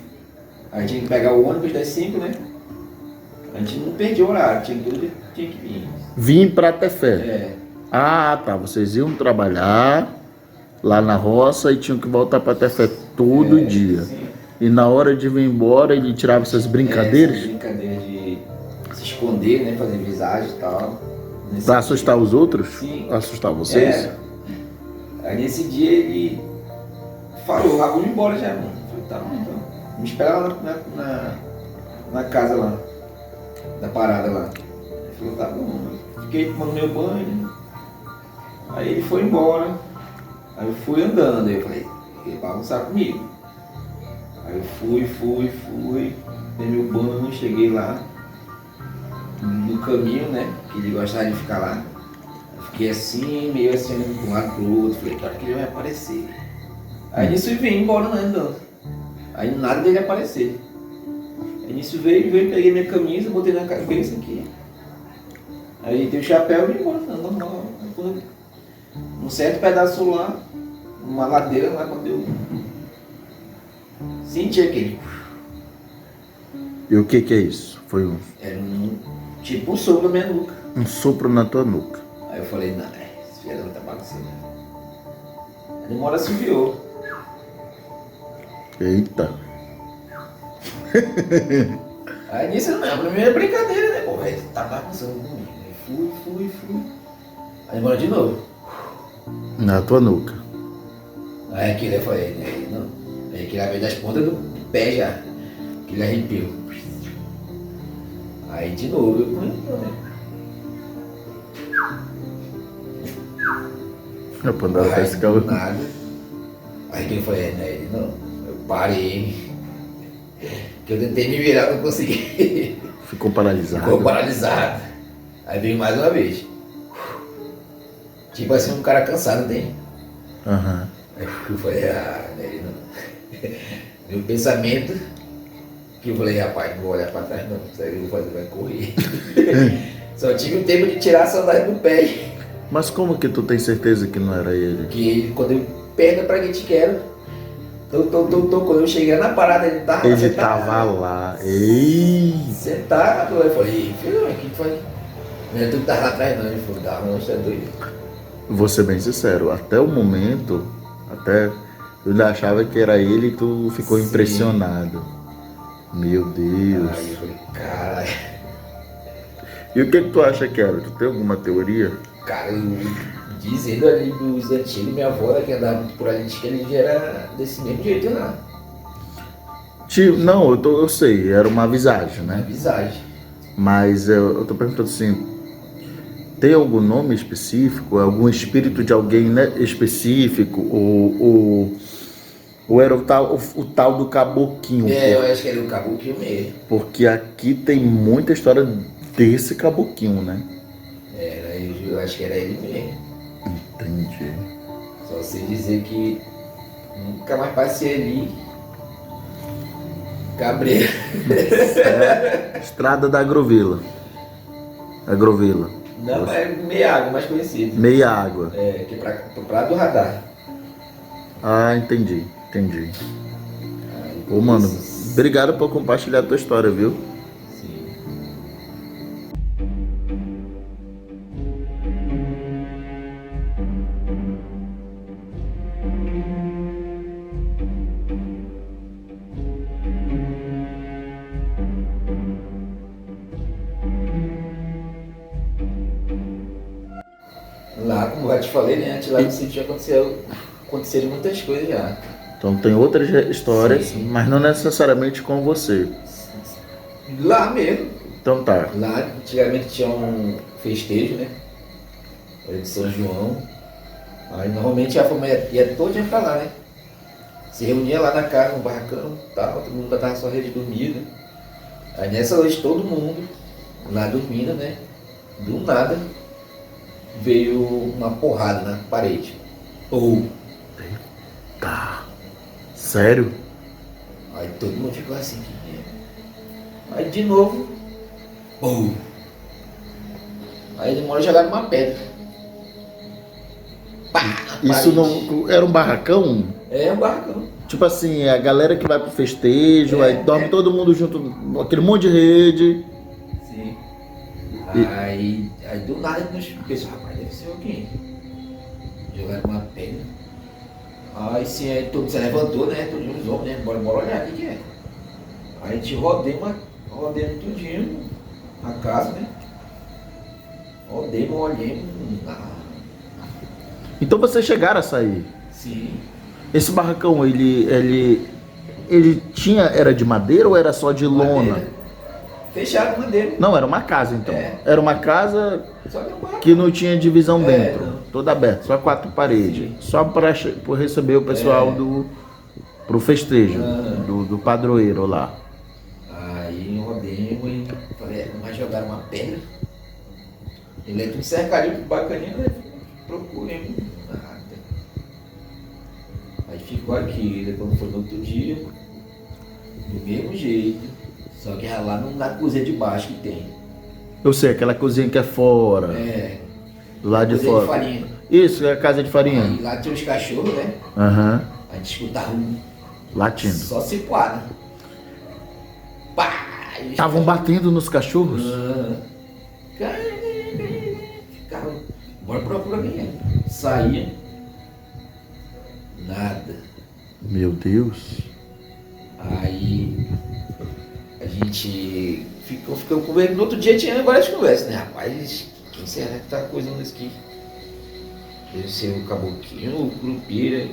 A gente tinha que pegar o ônibus das 5, né? A gente não perdia o horário, tinha que vir. Vim pra Tefé. É. Ah, tá. Vocês iam trabalhar lá na roça e tinham que voltar pra Tefé todo dia. Sim. E na hora de vir embora, ele tirava essas brincadeiras Essas brincadeiras de se esconder, né? Fazer visagem e tal. pra assustar os outros? Sim. Assustar vocês? É. Aí nesse dia ele falou, ah, vamos embora já, mano. Eu falei, tá bom então. Me espera lá na casa lá. Da parada lá. Ele falou, tá bom. Eu fiquei tomando meu banho. Aí ele foi embora. Aí eu fui andando. Aí eu falei, ele vai bagunçar comigo. Aí eu fui. Dei meu banho, cheguei lá. No caminho, né? Que ele gostava de ficar lá. Eu fiquei assim, meio assim, olhando de um lado pro outro. Falei, claro que ele vai aparecer. Aí nisso ele veio embora, né, andando. Aí nada dele aparecer. Aí nisso veio, peguei minha camisa, botei na cabeça aqui. Aí dei o chapéu e vim embora, normal. Um certo pedaço lá, uma ladeira lá, quando eu senti aquele. E o que é isso? Foi Era tipo um sopro na minha nuca. um sopro na tua nuca. Aí eu falei, não, esse filho não tá bagunçando. Aí demora assoviou. Eita. Aí nisso não é a primeira brincadeira, né? Pô, velho, tá bagunçando comigo. Aí fui. Aí demora de novo. Na tua nuca. Aí aquele eu falei, né? Não. Aí aquele veio das pontas do pé já. Aquele arrepio. Aí de novo eu fui. A Pandora Aí, parece que ela... nada. Aí que eu falei, né? Ele, não, eu parei. Que eu tentei me virar, não consegui. Ficou paralisado. Ficou paralisado. Aí veio mais uma vez. Tipo assim, um cara cansado tem. Aham. Aí eu falei, ele não. Meu pensamento, que eu falei, rapaz, não vou olhar pra trás não, isso aí eu vou fazer, vai correr. Só tive o tempo de tirar a sandália do pé. Mas como que tu tem certeza que não era ele? Porque quando eu pergunto pra quem te quero, quando eu cheguei na parada, ele tava Ele sentado. tava lá. Ei! Sentado, aí eu falei, filho, o que foi? Não é tu que tava lá atrás não, ele falou, tava não, você é doido. Vou ser bem sincero, até o momento, eu ainda achava que era ele e tu ficou Sim. impressionado. Meu Deus. Aí eu falei, caralho. E o que tu acha que era? Tu tem alguma teoria? Cara, dizendo ali dos antigos, minha avó que andava por ali, diz que ele já era desse mesmo jeito lá. Não, eu sei, era uma visagem, Na né? visagem. Mas eu tô perguntando assim, tem algum nome específico, algum espírito de alguém, né, específico, ou era o tal do caboquinho? Eu acho que era o caboclo mesmo. Porque aqui tem muita história desse caboquinho, né? Eu acho que era ele mesmo. Entendi. Só sei dizer que nunca mais passei ali. Cabreiro. Estrada da Agrovila. Agrovila. Não, é Meia Água, mais conhecido. Meia Água. É, que é pra do radar. Ah, entendi. Ô, mano, obrigado por compartilhar a tua história, viu? Sim. como eu te falei, né? Antes lá no sítio aconteceram muitas coisas já. Então tem outras histórias, Sim. mas não necessariamente com você. Lá mesmo. Então tá. Lá antigamente tinha um festejo, né? Era de São João. Aí normalmente a família ia toda pra lá, né? Se reunia lá na casa, no barracão, tal, todo mundo tava sua rede dormida. Aí nessa noite todo mundo lá dormindo, né? Do nada veio uma porrada na parede. Ou Tá. Sério? aí todo mundo ficou assim. Que é? Aí de novo. Ou aí demora jogar uma pedra. Pá, na Isso parede. não era um barracão? É um barracão. Tipo assim, a galera que vai pro festejo, aí dorme todo mundo junto, aquele monte de rede. Sim. E- Aí do nada nós pensamos, rapaz, deve ser alguém. Jogaram uma pedra. Aí sim, aí todo mundo se levantou, né? Todos os homens, né? Bora olhar o que é. Aí a gente rodeamos tudinho a casa, né? Rodeamos, olhamos. Então vocês chegaram a sair. Sim. Esse barracão, ele tinha, era de madeira ou era só de lona? Madeira. Fechado madeira. Não, era uma casa então. É. Era uma casa Só que é um barracão. que não tinha divisão É, dentro, não. toda aberta, só 4 paredes. Sim. Só para receber o pessoal pro festejo, Ah. do padroeiro lá. Aí rodemos e falei, mas jogaram uma pedra. Ele é tudo cercadinho, bacaninho, né? Procuremos nada. Aí ficou aqui, depois foi no outro dia, do mesmo jeito, só que era lá na cozinha de baixo que tem. Eu sei, aquela cozinha que é fora, É, do lado de cozinha fora. de farinha. Isso, é a casa de farinha. Aí lá tinha os cachorros, né? Aham, A gente escutava um latindo. só cipuada. Pá! E os Estavam batendo nos cachorros? Ficava, bora procurar quem é. Saía, nada. Meu Deus. Aí a gente ficou conversando. No outro dia tinha várias conversas, né? Rapaz, quem será que tá coisando isso aqui? Deve ser o Caboclinho, o Curupira,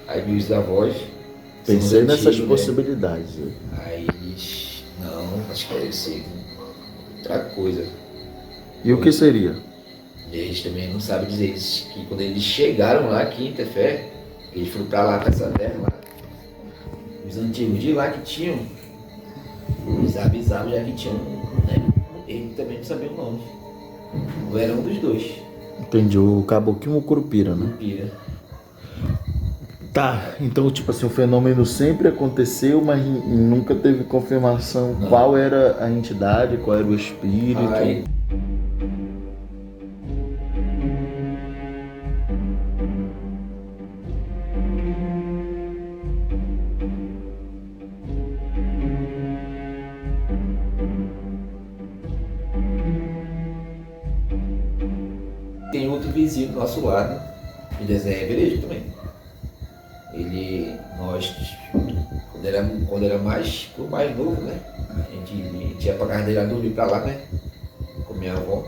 aí meus da voz. Pensei são nessas antigos, né? possibilidades. Aí eles, não, acho que deve ser outra coisa. E o que seria? E eles também não sabem dizer isso, que quando eles chegaram lá aqui em Tefé, eles foram pra lá, pra essa terra lá, os antigos de lá que tinham, eles avisavam já que tinham, né? Ele também não sabia o nome. Ou era um dos dois, Entendi, o Caboclinho ou o Curupira, né? Pira. Tá, então tipo assim, o fenômeno sempre aconteceu, mas nunca teve confirmação Não. qual era a entidade, qual era o espírito. Aí, tem outro vizinho do nosso lado, ele é Zé Verejo também. Quando era mais novo, né? A gente ia pra casa dele lá dormir pra lá, né? Com minha avó.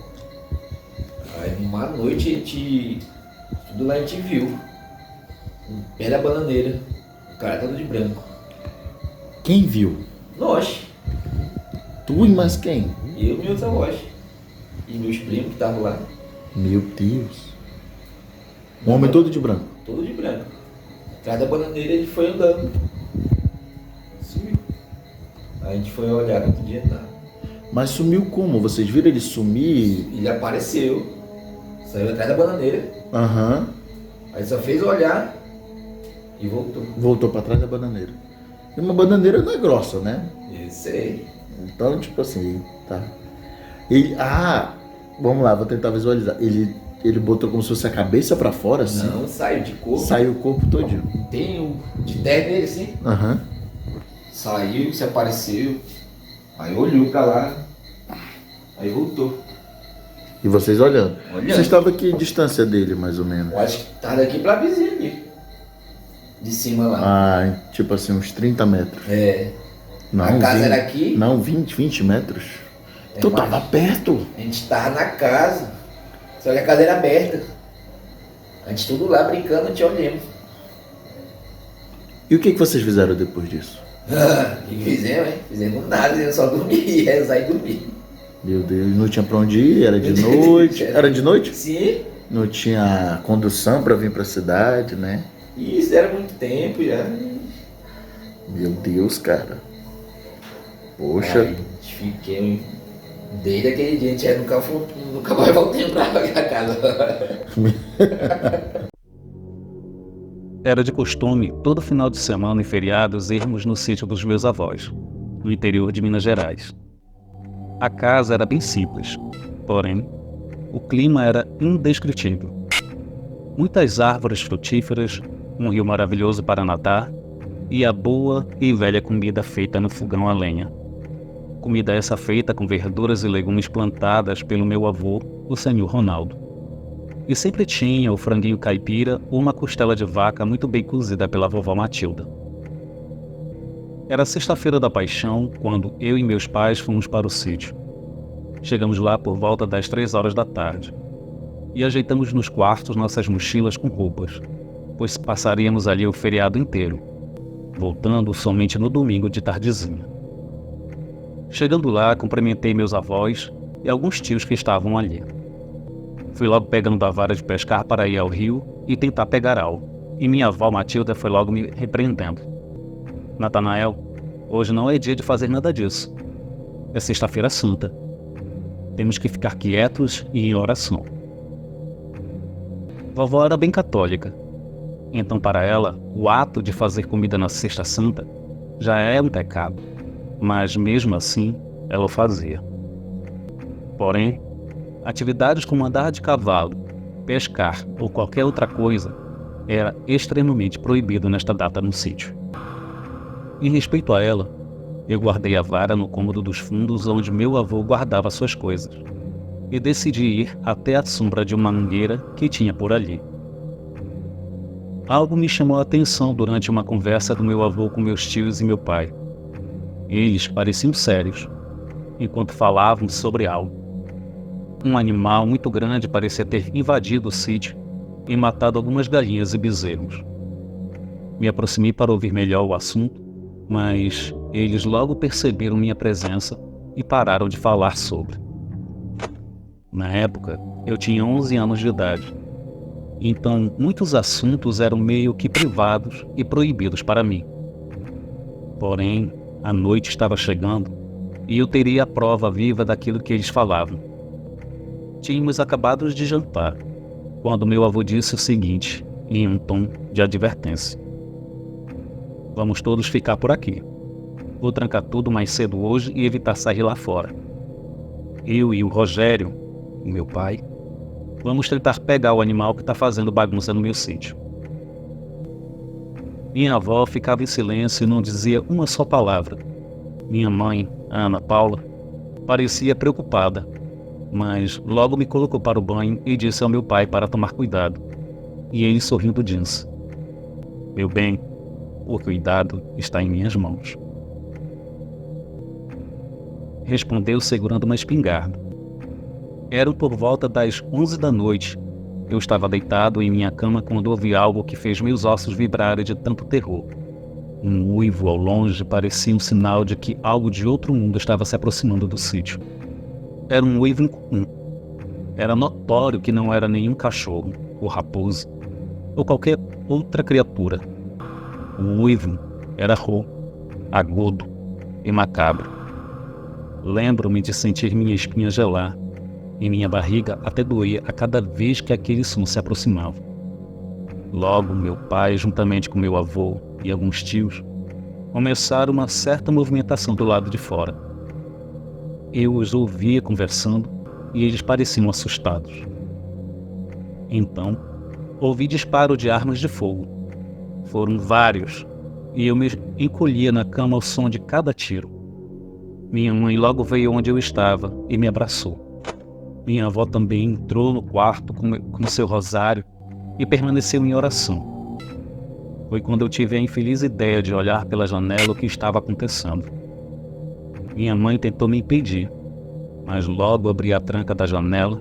Aí numa noite tudo lá a gente viu. Um pé da bananeira, o cara todo de branco. Quem viu? Nós, Tu e mais quem? eu e meus avós. E meus primos que estavam lá, Meu Deus. Um homem todo de branco. todo de branco. Atrás da bananeira ele foi andando. Sumiu. Aí a gente foi olhar no outro dia, nada. Mas sumiu como? Vocês viram ele sumir? Ele apareceu, saiu atrás da bananeira, Aham. aí só fez olhar e voltou. Voltou pra trás da bananeira. E uma bananeira não é grossa, né? Eu sei. Então, tipo assim, tá. Ele. Ah! Vamos lá, vou tentar visualizar. Ele botou como se fosse a cabeça pra fora, assim. Não, saiu de corpo. Saiu o corpo todinho. Tem um de terra dele assim. Aham. Saiu, se apareceu, aí olhou pra lá, aí voltou. E vocês olhando. Olhando. Vocês estavam aqui distância dele, mais ou menos? Eu acho que tá daqui pra vizinha ali. De cima lá. Ah, tipo assim, uns 30 metros. É. Não, A casa 20, era aqui. Não, 20 metros. É Tu mais. tava perto. A gente tava na casa. Só que a casa era aberta. A gente tudo lá brincando, te olhando. E o que vocês fizeram depois disso? O que fizemos, hein? Fizemos nada, eu só dormi, rezar e dormir. Meu Deus, não tinha pra onde ir, era de noite. Era de noite? Sim, Não tinha condução pra vir pra cidade, né? isso era muito tempo já. Meu Deus, cara. Poxa, Aí, fiquei. Desde aquele dia a gente já nunca mais voltei pra casa. Era de costume, todo final de semana e feriados, irmos no sítio dos meus avós, no interior de Minas Gerais. A casa era bem simples, porém, o clima era indescritível. Muitas árvores frutíferas, um rio maravilhoso para nadar e a boa e velha comida feita no fogão a lenha. Comida essa feita com verduras e legumes plantadas pelo meu avô, o senhor Ronaldo. E sempre tinha o franguinho caipira ou uma costela de vaca muito bem cozida pela vovó Matilda. Era sexta-feira da Paixão quando eu e meus pais fomos para o sítio. Chegamos lá por volta das 3 horas da tarde e ajeitamos nos quartos nossas mochilas com roupas, pois passaríamos ali o feriado inteiro, voltando somente no domingo de tardezinha. Chegando lá, cumprimentei meus avós e alguns tios que estavam ali. Fui logo pegando a vara de pescar para ir ao rio e tentar pegar algo, e minha avó Matilda foi logo me repreendendo. Natanael, hoje não é dia de fazer nada disso. É sexta-feira santa. Temos que ficar quietos e em oração. Vovó era bem católica, então para ela, o ato de fazer comida na Sexta Santa já é um pecado, mas mesmo assim, ela o fazia. Porém, atividades como andar de cavalo, pescar ou qualquer outra coisa era extremamente proibido nesta data no sítio. Em respeito a ela, eu guardei a vara no cômodo dos fundos onde meu avô guardava suas coisas e decidi ir até a sombra de uma mangueira que tinha por ali. Algo me chamou a atenção durante uma conversa do meu avô com meus tios e meu pai. Eles pareciam sérios, enquanto falavam sobre algo. Um animal muito grande parecia ter invadido o sítio e matado algumas galinhas e bezerros. Me aproximei para ouvir melhor o assunto, mas eles logo perceberam minha presença e pararam de falar sobre. Na época, eu tinha 11 anos de idade, então muitos assuntos eram meio que privados e proibidos para mim. Porém, a noite estava chegando e eu teria a prova viva daquilo que eles falavam. Tínhamos acabado de jantar, quando meu avô disse o seguinte, em um tom de advertência. Vamos todos ficar por aqui. Vou trancar tudo mais cedo hoje e evitar sair lá fora. Eu e o Rogério, o meu pai, vamos tentar pegar o animal que está fazendo bagunça no meu sítio. Minha avó ficava em silêncio e não dizia uma só palavra. Minha mãe, a Ana Paula, parecia preocupada, mas logo me colocou para o banho e disse ao meu pai para tomar cuidado. E ele sorrindo disse: meu bem, o cuidado está em minhas mãos. Respondeu segurando uma espingarda. Eram por volta das 11 da noite. Eu estava deitado em minha cama quando ouvi algo que fez meus ossos vibrarem de tanto terror. Um uivo ao longe parecia um sinal de que algo de outro mundo estava se aproximando do sítio. Era um uivo incomum. Era notório que não era nenhum cachorro, ou raposa, ou qualquer outra criatura. O uivo era rouco, agudo e macabro. Lembro-me de sentir minha espinha gelar e minha barriga até doer a cada vez que aquele som se aproximava. Logo, meu pai, juntamente com meu avô e alguns tios, começaram uma certa movimentação do lado de fora. Eu os ouvia conversando e eles pareciam assustados. Então, ouvi disparo de armas de fogo. Foram vários, e eu me encolhia na cama ao som de cada tiro. Minha mãe logo veio onde eu estava e me abraçou. Minha avó também entrou no quarto com seu rosário e permaneceu em oração. Foi quando eu tive a infeliz ideia de olhar pela janela o que estava acontecendo. Minha mãe tentou me impedir, mas logo abri a tranca da janela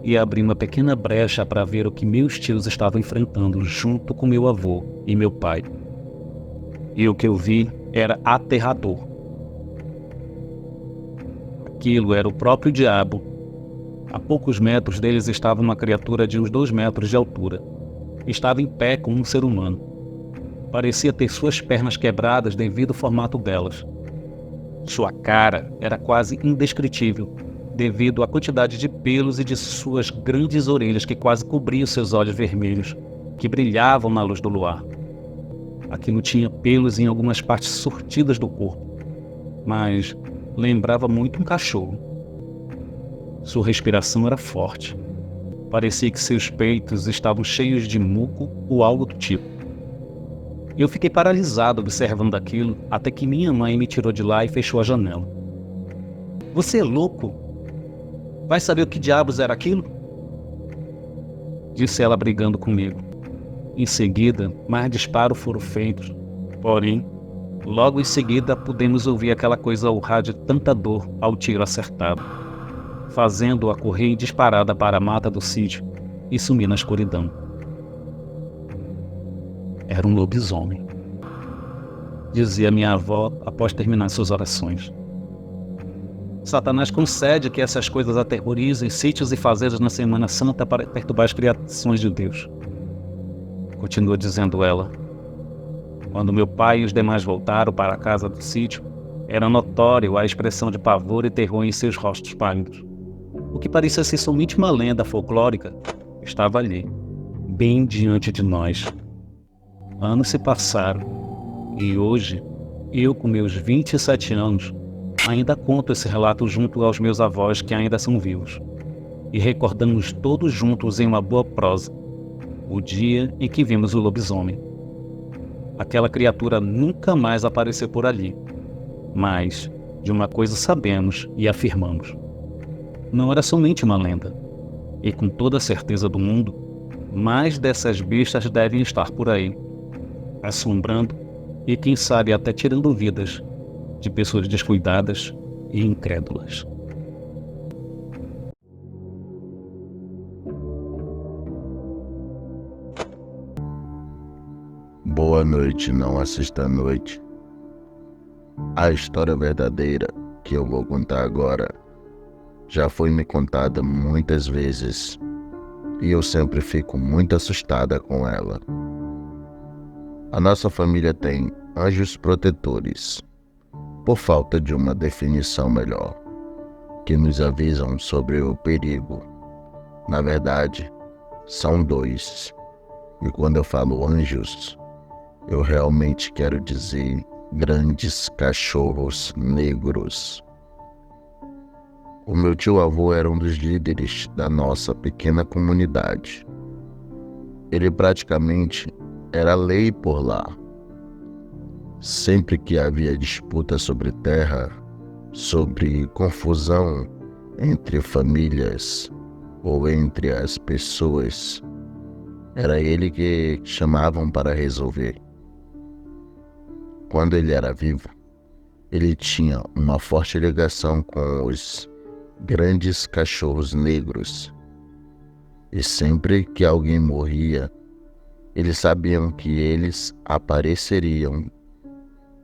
e abri uma pequena brecha para ver o que meus tios estavam enfrentando junto com meu avô e meu pai. E o que eu vi era aterrador. Aquilo era o próprio diabo. A poucos metros deles estava uma criatura de uns 2 metros de altura. Estava em pé como um ser humano. Parecia ter suas pernas quebradas devido ao formato delas. Sua cara era quase indescritível, devido à quantidade de pelos e de suas grandes orelhas que quase cobriam seus olhos vermelhos, que brilhavam na luz do luar. Aquilo tinha pelos em algumas partes surtidas do corpo, mas lembrava muito um cachorro. Sua respiração era forte. Parecia que seus peitos estavam cheios de muco ou algo do tipo. Eu fiquei paralisado observando aquilo até que minha mãe me tirou de lá e fechou a janela. "Você é louco? Vai saber o que diabos era aquilo?" disse ela brigando comigo. Em seguida, mais disparos foram feitos. Porém, logo em seguida pudemos ouvir aquela coisa urrar de tanta dor ao tiro acertado, fazendo-a correr disparada para a mata do sítio e sumir na escuridão. Era um lobisomem, dizia minha avó após terminar suas orações. Satanás concede que essas coisas aterrorizem sítios e fazendas na Semana Santa para perturbar as criações de Deus. Continua dizendo ela. Quando meu pai e os demais voltaram para a casa do sítio, era notório a expressão de pavor e terror em seus rostos pálidos. O que parecia ser somente uma lenda folclórica estava ali, bem diante de nós. Anos se passaram e hoje, eu com meus 27 anos, ainda conto esse relato junto aos meus avós que ainda são vivos. E recordamos todos juntos em uma boa prosa o dia em que vimos o lobisomem. Aquela criatura nunca mais apareceu por ali, mas de uma coisa sabemos e afirmamos. Não era somente uma lenda, e com toda a certeza do mundo, mais dessas bestas devem estar por aí, assombrando e quem sabe até tirando vidas de pessoas descuidadas e incrédulas. Boa noite, não assista à noite. A história verdadeira que eu vou contar agora já foi me contada muitas vezes e eu sempre fico muito assustada com ela. A nossa família tem anjos protetores, por falta de uma definição melhor, que nos avisam sobre o perigo. Na verdade, são 2. E quando eu falo anjos, eu realmente quero dizer grandes cachorros negros. O meu tio-avô era um dos líderes da nossa pequena comunidade. Ele praticamente era lei por lá. Sempre que havia disputa sobre terra, sobre confusão entre famílias ou entre as pessoas, era ele que chamavam para resolver. Quando ele era vivo, ele tinha uma forte ligação com os grandes cachorros negros. E sempre que alguém morria, eles sabiam que eles apareceriam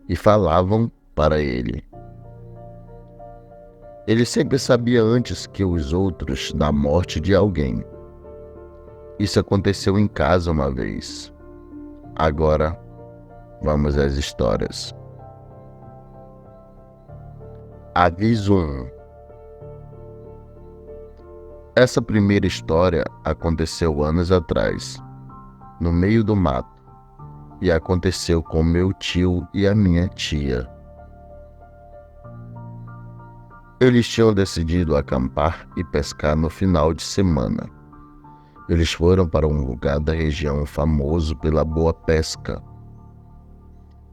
e falavam para ele. Ele sempre sabia antes que os outros da morte de alguém. Isso aconteceu em casa uma vez. Agora, vamos às histórias. Aviso 1. Essa primeira história aconteceu anos atrás, no meio do mato, e aconteceu com meu tio e a minha tia. Eles tinham decidido acampar e pescar no final de semana. Eles foram para um lugar da região famoso pela boa pesca.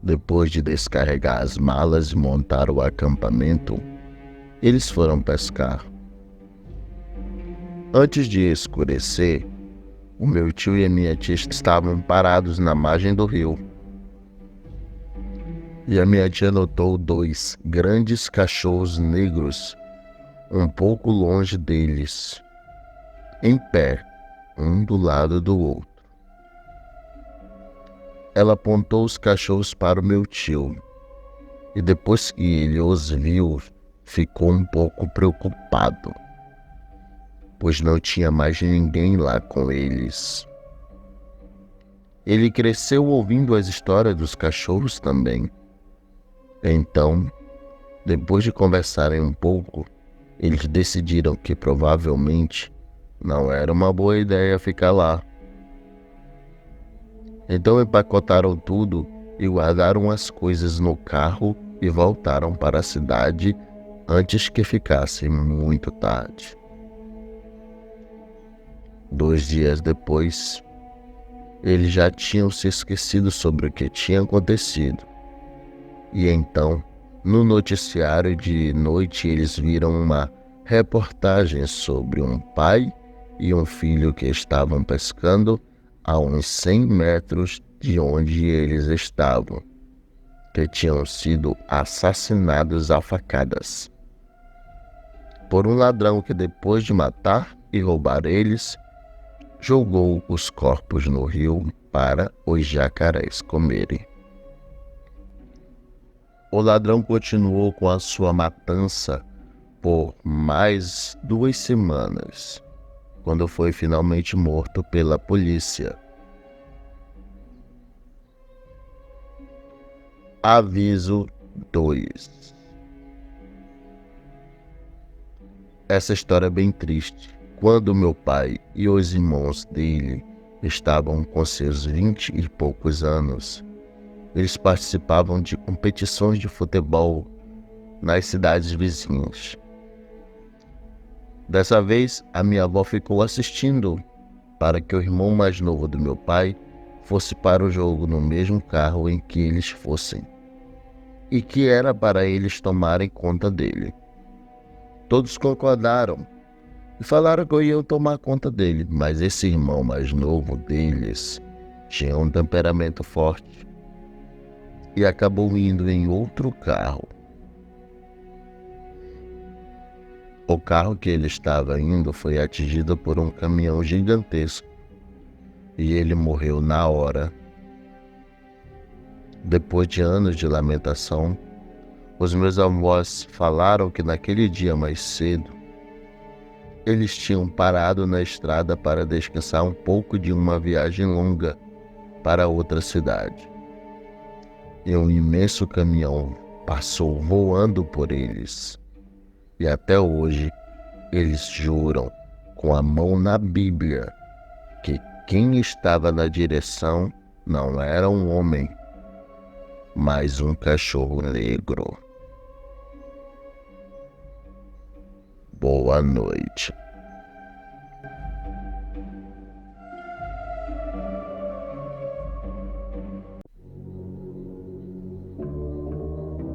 Depois de descarregar as malas e montar o acampamento, eles foram pescar. Antes de escurecer, o meu tio e a minha tia estavam parados na margem do rio. E a minha tia notou 2 grandes cachorros negros um pouco longe deles. em pé, um do lado do outro. Ela apontou os cachorros para o meu tio, e depois que ele os viu, ficou um pouco preocupado, pois não tinha mais ninguém lá com eles. Ele cresceu ouvindo as histórias dos cachorros também. Então, depois de conversarem um pouco, eles decidiram que provavelmente não era uma boa ideia ficar lá. Então empacotaram tudo e guardaram as coisas no carro e voltaram para a cidade antes que ficasse muito tarde. 2 dias depois, eles já tinham se esquecido sobre o que tinha acontecido. E então, no noticiário de noite, eles viram uma reportagem sobre um pai e um filho que estavam pescando a uns 100 metros de onde eles estavam, que tinham sido assassinados a facadas por um ladrão que, depois de matar e roubar eles, jogou os corpos no rio para os jacarés comerem. O ladrão continuou com a sua matança por mais 2 semanas, quando foi finalmente morto pela polícia. Aviso 2. Essa história é bem triste. Quando meu pai e os irmãos dele estavam com seus 20 e poucos anos, eles participavam de competições de futebol nas cidades vizinhas. Dessa vez, a minha avó ficou assistindo para que o irmão mais novo do meu pai fosse para o jogo no mesmo carro em que eles fossem, e que era para eles tomarem conta dele. Todos concordaram e falaram que iam tomar conta dele, mas esse irmão mais novo deles tinha um temperamento forte e acabou indo em outro carro. O carro que ele estava indo foi atingido por um caminhão gigantesco e ele morreu na hora. Depois de anos de lamentação, os meus avós falaram que naquele dia mais cedo, eles tinham parado na estrada para descansar um pouco de uma viagem longa para outra cidade. E um imenso caminhão passou voando por eles. E até hoje, eles juram com a mão na Bíblia que quem estava na direção não era um homem, mas um cachorro negro. Boa noite.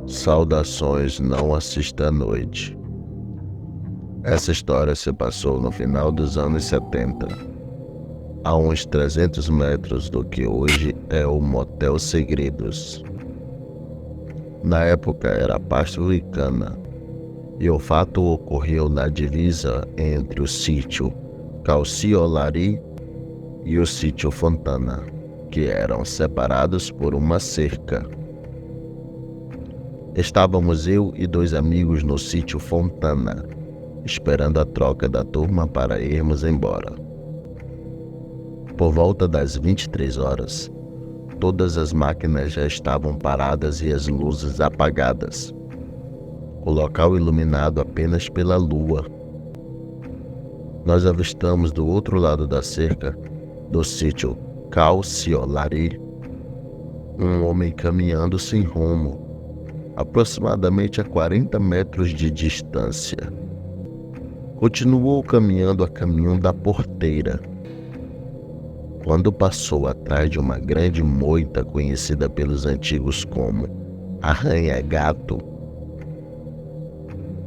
Saudações, não assista à noite. Essa história se passou no final dos anos 70, a uns 300 metros do que hoje é o Motel Segredos. Na época era pasto e cana, e o fato ocorreu na divisa entre o sítio Calciolari e o sítio Fontana, que eram separados por uma cerca. Estávamos eu e 2 amigos no sítio Fontana, esperando a troca da turma para irmos embora. Por volta das 23 horas, todas as máquinas já estavam paradas e as luzes apagadas. O local iluminado apenas pela lua. Nós avistamos do outro lado da cerca do sítio Calciolari um homem caminhando sem rumo, aproximadamente a 40 metros de distância. Continuou caminhando a caminho da porteira, quando passou atrás de uma grande moita conhecida pelos antigos como arranha-gato,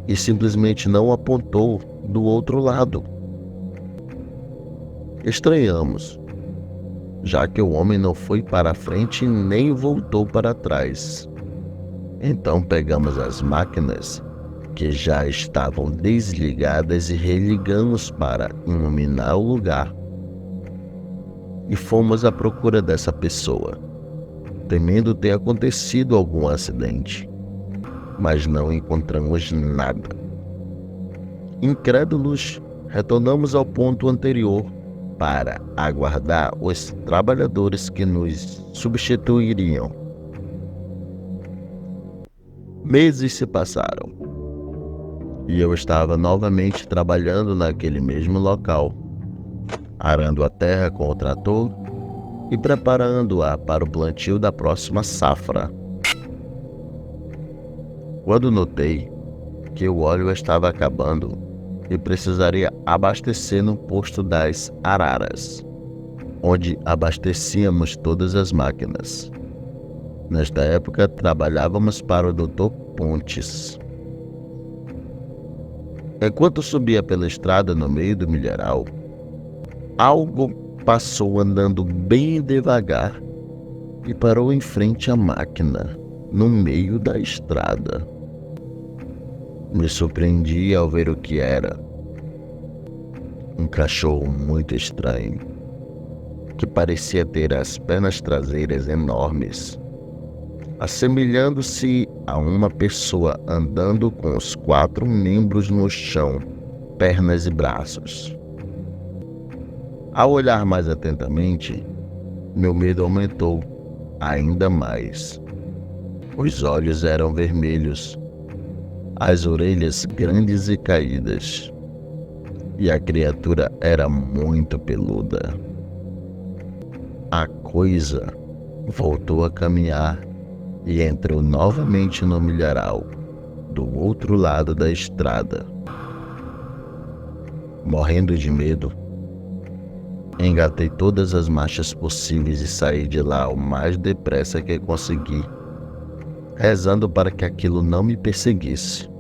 e simplesmente não apontou do outro lado. Estranhamos, já que o homem não foi para a frente nem voltou para trás. Então pegamos as máquinas que já estavam desligadas e religamos para iluminar o lugar. E fomos à procura dessa pessoa, temendo ter acontecido algum acidente, mas não encontramos nada. Incrédulos, retornamos ao ponto anterior para aguardar os trabalhadores que nos substituiriam. Meses se passaram e eu estava novamente trabalhando naquele mesmo local, arando a terra com o trator e preparando-a para o plantio da próxima safra. Quando notei que o óleo estava acabando e precisaria abastecer no posto das Araras, onde abastecíamos todas as máquinas. Nesta época, trabalhávamos para o Dr. Pontes. Enquanto subia pela estrada no meio do milharal, algo passou andando bem devagar e parou em frente à máquina, no meio da estrada. Me surpreendi ao ver o que era. Um cachorro muito estranho, que parecia ter as pernas traseiras enormes, assemelhando-se a uma pessoa andando com os 4 membros no chão, pernas e braços. Ao olhar mais atentamente, meu medo aumentou ainda mais. Os olhos eram vermelhos, as orelhas grandes e caídas, e a criatura era muito peluda. A coisa voltou a caminhar e entrou novamente no milharal, do outro lado da estrada. Morrendo de medo, engatei todas as marchas possíveis e saí de lá o mais depressa que consegui, rezando para que aquilo não me perseguisse.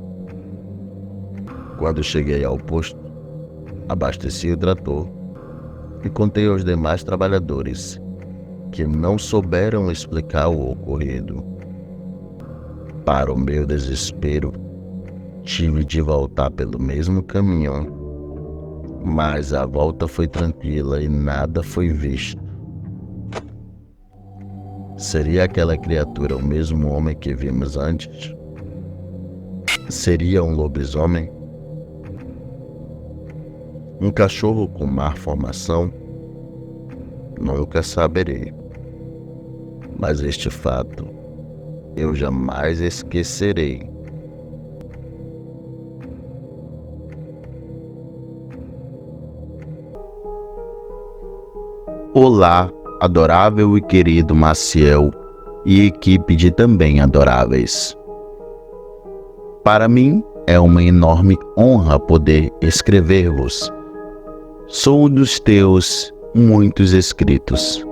Quando cheguei ao posto, abasteci o trator e contei aos demais trabalhadores, que não souberam explicar o ocorrido. Para o meu desespero, tive de voltar pelo mesmo caminho, mas a volta foi tranquila e nada foi visto. Seria aquela criatura o mesmo homem que vimos antes? Seria um lobisomem? Um cachorro com má formação? Nunca saberei. Mas este fato eu jamais esquecerei. Olá, adorável e querido Maciel e equipe de também adoráveis. Para mim é uma enorme honra poder escrever-vos. Sou um dos teus muitos escritos.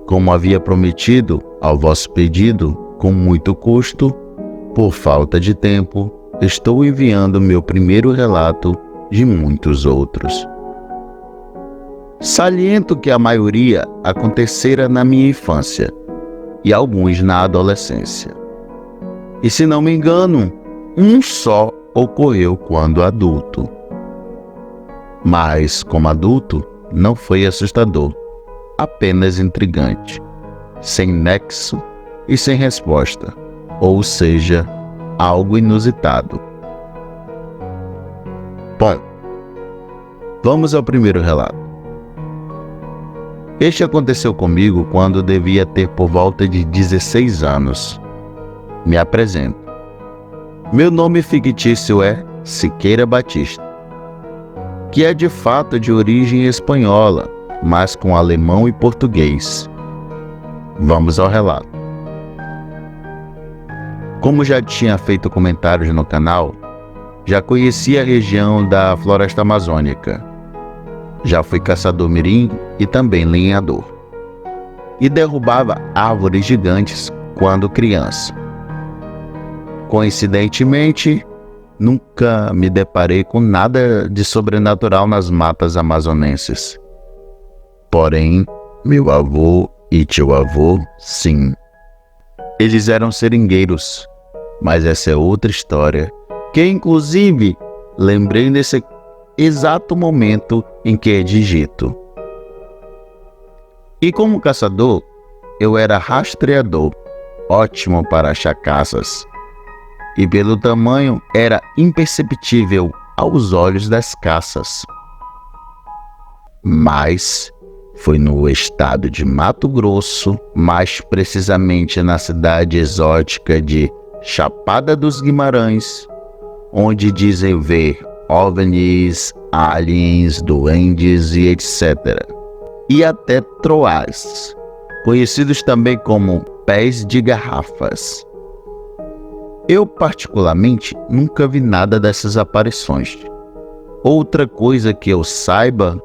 Como havia prometido, ao vosso pedido, com muito custo, por falta de tempo, estou enviando meu primeiro relato de muitos outros. Saliento que a maioria acontecera na minha infância e alguns na adolescência. E se não me engano, um só ocorreu quando adulto. Mas, como adulto, não foi assustador, apenas intrigante, sem nexo e sem resposta, ou seja, algo inusitado. Bom, vamos ao primeiro relato. Este aconteceu comigo quando devia ter por volta de 16 anos. Me apresento. Meu nome fictício é Siqueira Batista, que é de fato de origem espanhola, mas com alemão e português. Vamos ao relato. Como já tinha feito comentários no canal, já conhecia a região da floresta amazônica. Já fui caçador mirim e também lenhador. E derrubava árvores gigantes quando criança. Coincidentemente, nunca me deparei com nada de sobrenatural nas matas amazonenses. Porém, meu avô e tio avô, sim. Eles eram seringueiros, mas essa é outra história que inclusive lembrei nesse exato momento em que digito. E como caçador, eu era rastreador, ótimo para achar caças. E pelo tamanho era imperceptível aos olhos das caças. Mas foi no estado de Mato Grosso, mais precisamente na cidade exótica de Chapada dos Guimarães, onde dizem ver OVNIs, aliens, duendes e etc. E até troás, conhecidos também como pés de garrafas. Eu, particularmente, nunca vi nada dessas aparições. Outra coisa que eu saiba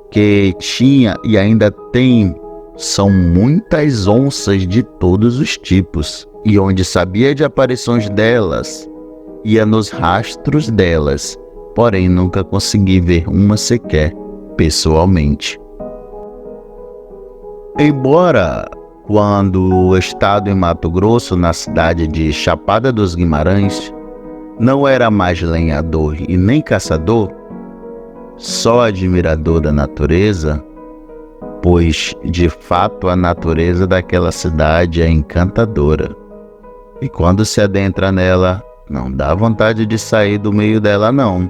que tinha e ainda tem são muitas onças de todos os tipos. E onde sabia de aparições delas, ia nos rastros delas, porém nunca consegui ver uma sequer, pessoalmente. Embora, quando estado em Mato Grosso, na cidade de Chapada dos Guimarães, não era mais lenhador e nem caçador, só admirador da natureza, pois, de fato, a natureza daquela cidade é encantadora. E quando se adentra nela, não dá vontade de sair do meio dela, não.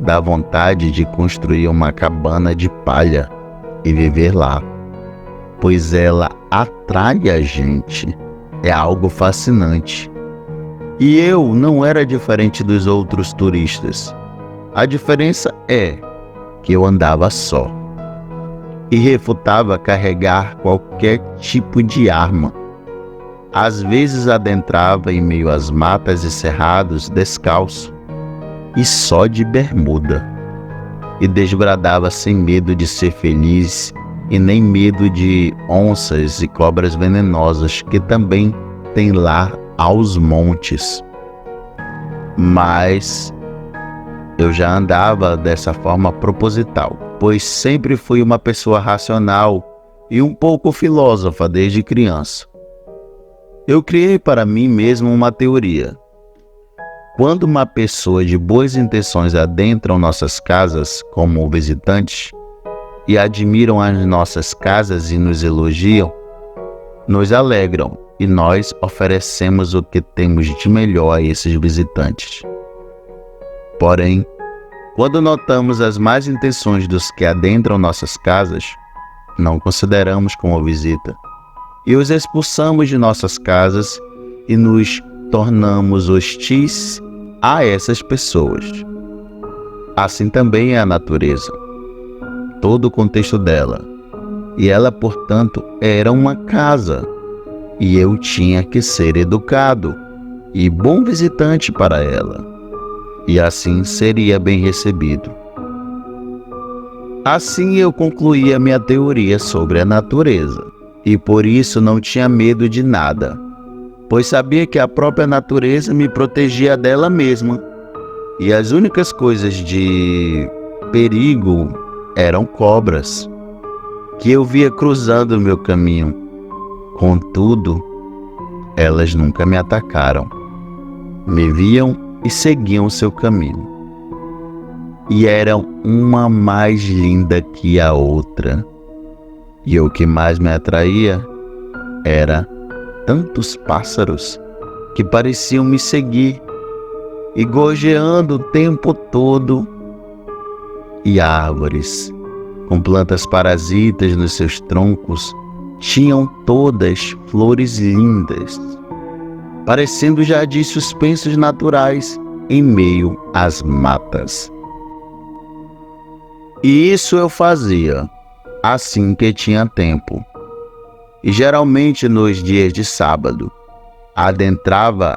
Dá vontade de construir uma cabana de palha e viver lá, pois ela atrai a gente. É algo fascinante. E eu não era diferente dos outros turistas. A diferença é que eu andava só e refutava carregar qualquer tipo de arma. Às vezes adentrava em meio às matas e cerrados descalço e só de bermuda, e desbradava sem medo de ser feliz e nem medo de onças e cobras venenosas que também tem lá aos montes. Mas eu já andava dessa forma proposital, pois sempre fui uma pessoa racional e um pouco filósofa desde criança. Eu criei para mim mesmo uma teoria. Quando uma pessoa de boas intenções adentram nossas casas como visitantes e admiram as nossas casas e nos elogiam, nos alegram e nós oferecemos o que temos de melhor a esses visitantes. Porém, quando notamos as más intenções dos que adentram nossas casas, não consideramos como visita e os expulsamos de nossas casas e nos tornamos hostis a essas pessoas. Assim também é a natureza, todo o contexto dela. E ela, portanto, era uma casa, e eu tinha que ser educado e bom visitante para ela, e assim seria bem recebido. Assim eu concluí a minha teoria sobre a natureza, e por isso não tinha medo de nada, pois sabia que a própria natureza me protegia dela mesma, e as únicas coisas de perigo eram cobras, que eu via cruzando o meu caminho. Contudo, elas nunca me atacaram, me viam e seguiam seu caminho, e eram uma mais linda que a outra. E o que mais me atraía era tantos pássaros que pareciam me seguir e gorjeando o tempo todo, e árvores com plantas parasitas nos seus troncos tinham todas flores lindas, parecendo jardins suspensos naturais em meio às matas. E isso eu fazia assim que tinha tempo, e geralmente nos dias de sábado. Adentrava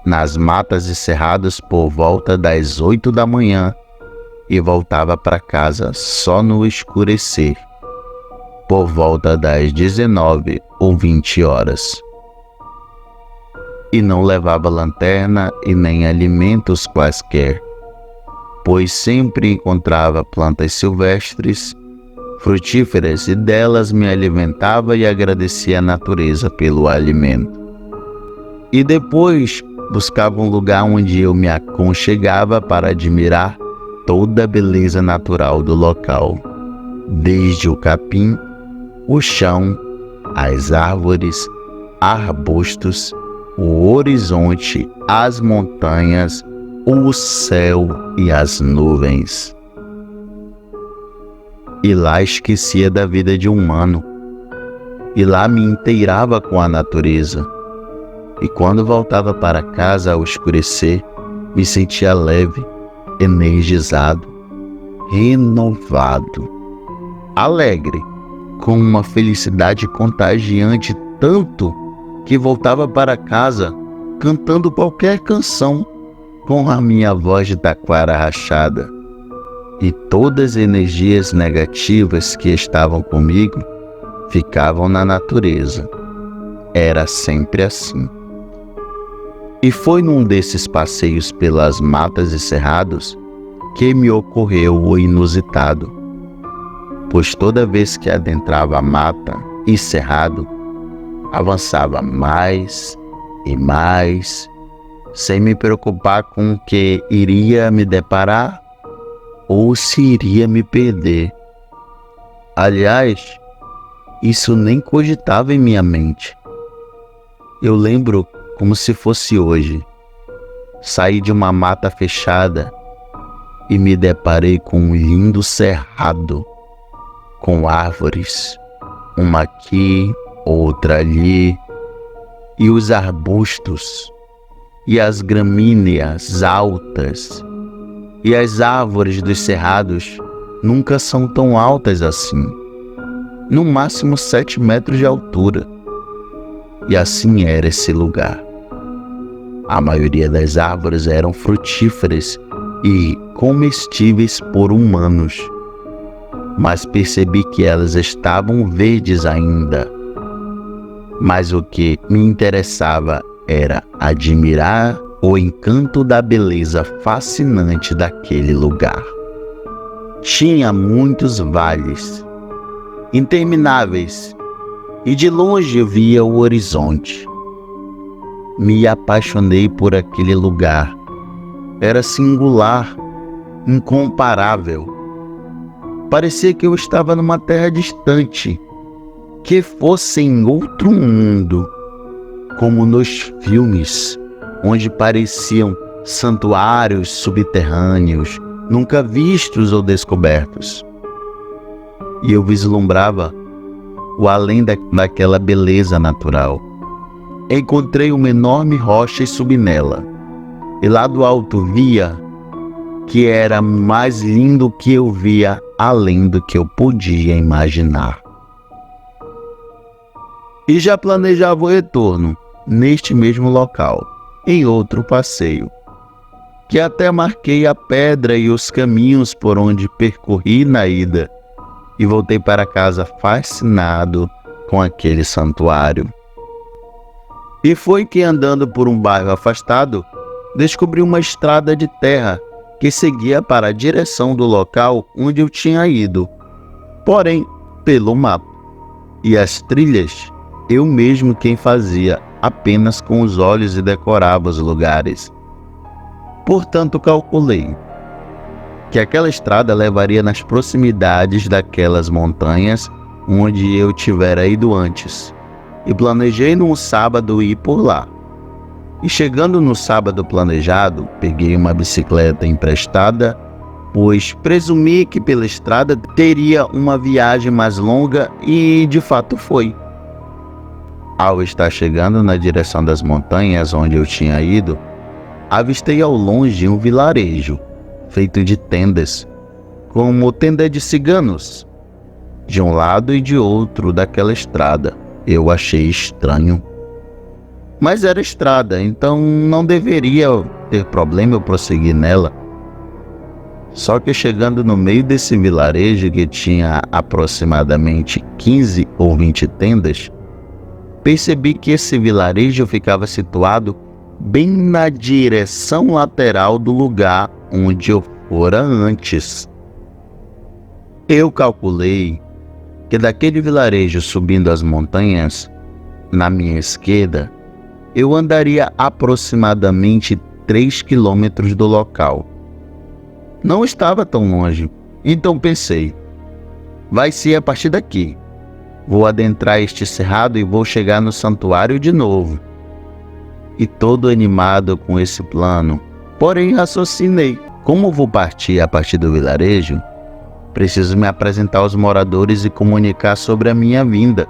nas matas e cerrados por volta das 8 da manhã e voltava para casa só no escurecer, por volta das 19 ou 20 horas. E não levava lanterna e nem alimentos quaisquer, pois sempre encontrava plantas silvestres, frutíferas, e delas me alimentava e agradecia a natureza pelo alimento. E depois buscava um lugar onde eu me aconchegava para admirar toda a beleza natural do local, desde o capim, o chão, as árvores, arbustos, o horizonte, as montanhas, o céu e as nuvens. E lá esquecia da vida de humano, e lá me inteirava com a natureza. E quando voltava para casa ao escurecer, me sentia leve, energizado, renovado, alegre, com uma felicidade contagiante, tanto que voltava para casa cantando qualquer canção com a minha voz de taquara rachada. E todas as energias negativas que estavam comigo ficavam na natureza. Era sempre assim. E foi num desses passeios pelas matas e cerrados que me ocorreu o inusitado, pois toda vez que adentrava a mata e cerrado, avançava mais e mais, sem me preocupar com o que iria me deparar ou se iria me perder. Aliás, isso nem cogitava em minha mente. Eu lembro como se fosse hoje. Saí de uma mata fechada e me deparei com um lindo cerrado, com árvores, uma aqui, outra ali, e os arbustos, e as gramíneas altas, e as árvores dos cerrados nunca são tão altas assim, no máximo 7 metros de altura. E assim era esse lugar. A maioria das árvores eram frutíferas e comestíveis por humanos, mas percebi que elas estavam verdes ainda. Mas o que me interessava era admirar o encanto da beleza fascinante daquele lugar. Tinha muitos vales, intermináveis, e de longe eu via o horizonte. Me apaixonei por aquele lugar. Era singular, incomparável. Parecia que eu estava numa terra distante, que fosse em outro mundo, como nos filmes, onde pareciam santuários subterrâneos, nunca vistos ou descobertos. E eu vislumbrava o além daquela beleza natural. Encontrei uma enorme rocha e subi nela, e lá do alto via que era mais lindo que eu via além do que eu podia imaginar. E já planejava o retorno neste mesmo local, em outro passeio, que até marquei a pedra e os caminhos por onde percorri na ida, e voltei para casa fascinado com aquele santuário. E foi que, andando por um bairro afastado, descobri uma estrada de terra que seguia para a direção do local onde eu tinha ido, porém pelo mapa. E as trilhas, eu mesmo quem fazia, apenas com os olhos, e decorava os lugares. Portanto, calculei que aquela estrada levaria nas proximidades daquelas montanhas onde eu tivera ido antes, e planejei num sábado ir por lá. E chegando no sábado planejado, peguei uma bicicleta emprestada, pois presumi que pela estrada teria uma viagem mais longa, e de fato foi. Ao estar chegando na direção das montanhas onde eu tinha ido, avistei ao longe um vilarejo feito de tendas, como tenda de ciganos, de um lado e de outro daquela estrada. Eu achei estranho. Mas era estrada, então não deveria ter problema eu prosseguir nela. Só que chegando no meio desse vilarejo, que tinha aproximadamente 15 ou 20 tendas, percebi que esse vilarejo ficava situado bem na direção lateral do lugar onde eu fora antes. Eu calculei que daquele vilarejo subindo as montanhas, na minha esquerda, eu andaria aproximadamente 3 quilômetros do local. Não estava tão longe, então pensei, vai ser a partir daqui. Vou adentrar este cerrado e vou chegar no santuário de novo. E todo animado com esse plano, porém raciocinei, como vou partir a partir do vilarejo, preciso me apresentar aos moradores e comunicar sobre a minha vinda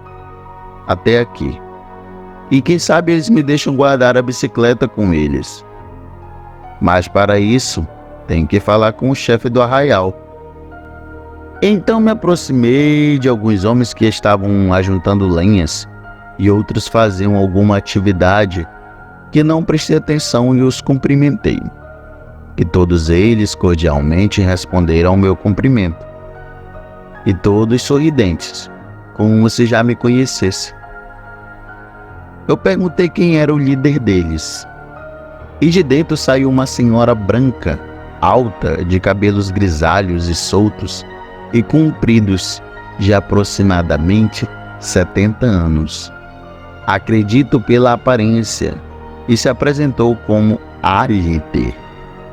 até aqui. E quem sabe eles me deixam guardar a bicicleta com eles. Mas para isso, tenho que falar com o chefe do arraial. Então me aproximei de alguns homens que estavam ajuntando lenhas e outros faziam alguma atividade que não prestei atenção e os cumprimentei. E todos eles cordialmente responderam ao meu cumprimento. E todos sorridentes, como se já me conhecessem. Eu perguntei quem era o líder deles. E de dentro saiu uma senhora branca, alta, de cabelos grisalhos e soltos e compridos, de aproximadamente 70 anos. Acredito pela aparência, e se apresentou como Arite.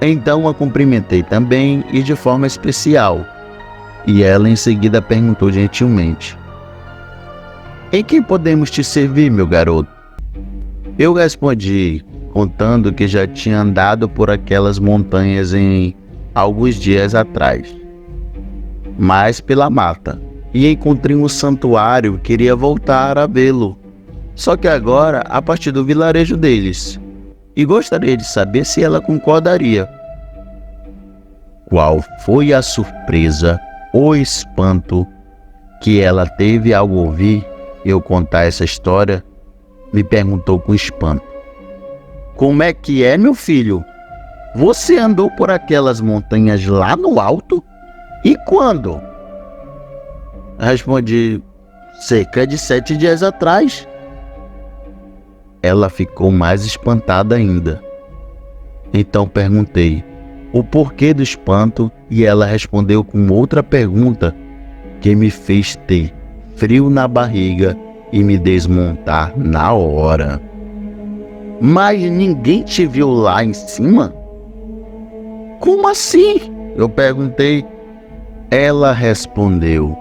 Então a cumprimentei também e de forma especial, e ela em seguida perguntou gentilmente: em que podemos te servir, meu garoto? Eu respondi, contando que já tinha andado por aquelas montanhas em alguns dias atrás, mas pela mata, e encontrei um santuário e queria voltar a vê-lo, só que agora a partir do vilarejo deles, e gostaria de saber se ela concordaria. Qual foi a surpresa, o espanto que ela teve ao ouvir eu contar essa história? Me perguntou com espanto: como é que é, meu filho? Você andou por aquelas montanhas lá no alto? E quando? Respondi: cerca de 7 dias atrás. Ela ficou mais espantada ainda. Então perguntei o porquê do espanto e ela respondeu com outra pergunta que me fez ter frio na barriga e me desmontar na hora. Mas ninguém te viu lá em cima? Como assim? Eu perguntei. Ela respondeu: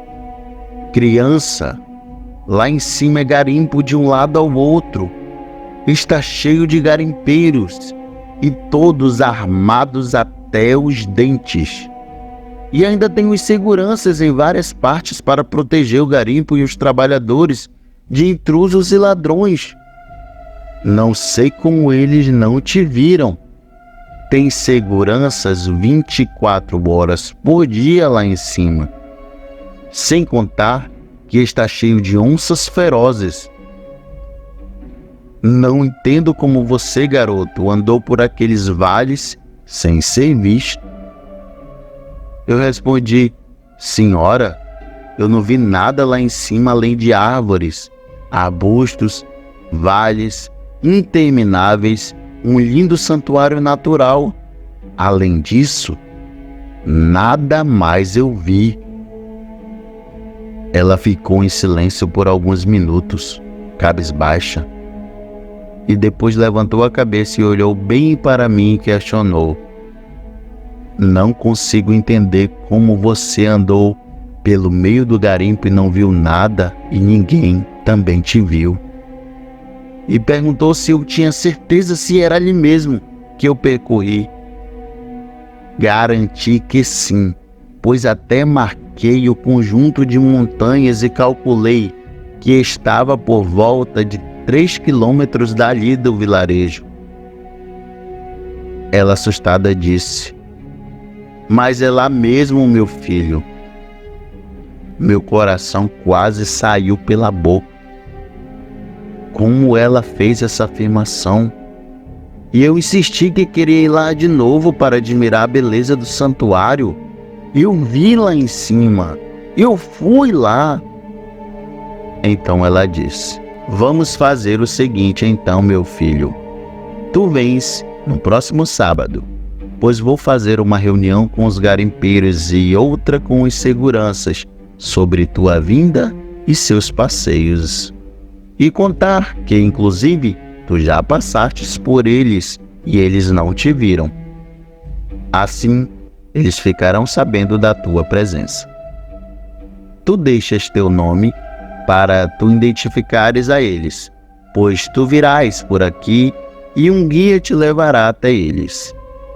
criança, lá em cima é garimpo de um lado ao outro. Está cheio de garimpeiros e todos armados até os dentes. E ainda tem os seguranças em várias partes para proteger o garimpo e os trabalhadores de intrusos e ladrões. Não sei como eles não te viram. Tem seguranças 24 horas por dia lá em cima. Sem contar que está cheio de onças ferozes. Não entendo como você, garoto, andou por aqueles vales sem ser visto. Eu respondi: senhora, eu não vi nada lá em cima além de árvores, arbustos, vales intermináveis, um lindo santuário natural. Além disso, nada mais eu vi. Ela ficou em silêncio por alguns minutos, cabisbaixa, e depois levantou a cabeça e olhou bem para mim e questionou: não consigo entender como você andou pelo meio do garimpo e não viu nada e ninguém também te viu. E perguntou se eu tinha certeza se era ali mesmo que eu percorri. Garanti que sim, pois até marquei o conjunto de montanhas e calculei que estava por volta de 3 quilômetros dali do vilarejo. Ela assustada disse: mas é lá mesmo, meu filho. Meu coração quase saiu pela boca. Como ela fez essa afirmação? E eu insisti que queria ir lá de novo para admirar a beleza do santuário. Eu vi lá em cima. Eu fui lá. Então ela disse: vamos fazer o seguinte então, meu filho. Tu vens no próximo sábado, pois vou fazer uma reunião com os garimpeiros e outra com os seguranças sobre tua vinda e seus passeios. E contar que, inclusive, tu já passastes por eles e eles não te viram. Assim, eles ficarão sabendo da tua presença. Tu deixas teu nome para tu identificares a eles, pois tu virás por aqui e um guia te levará até eles.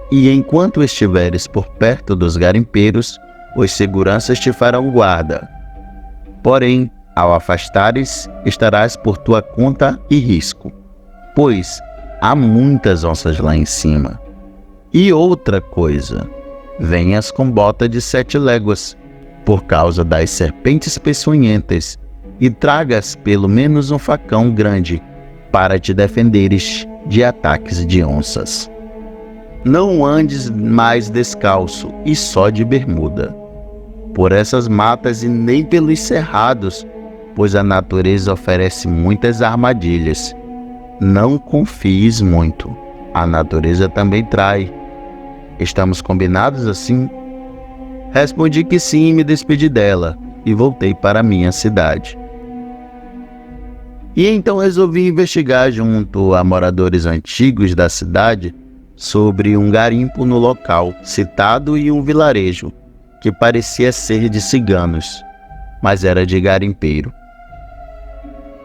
E enquanto estiveres por perto dos garimpeiros, os seguranças te farão guarda. Porém, ao afastares, estarás por tua conta e risco, pois há muitas onças lá em cima. E outra coisa, venhas com bota de 7 léguas, por causa das serpentes peçonhentas, e tragas pelo menos um facão grande, para te defenderes de ataques de onças. Não andes mais descalço e só de bermuda, por essas matas e nem pelos cerrados, pois a natureza oferece muitas armadilhas. Não confies muito, a natureza também trai. Estamos combinados assim? Respondi que sim e me despedi dela, e voltei para minha cidade. E então resolvi investigar junto a moradores antigos da cidade sobre um garimpo no local citado e um vilarejo, que parecia ser de ciganos, mas era de garimpeiro,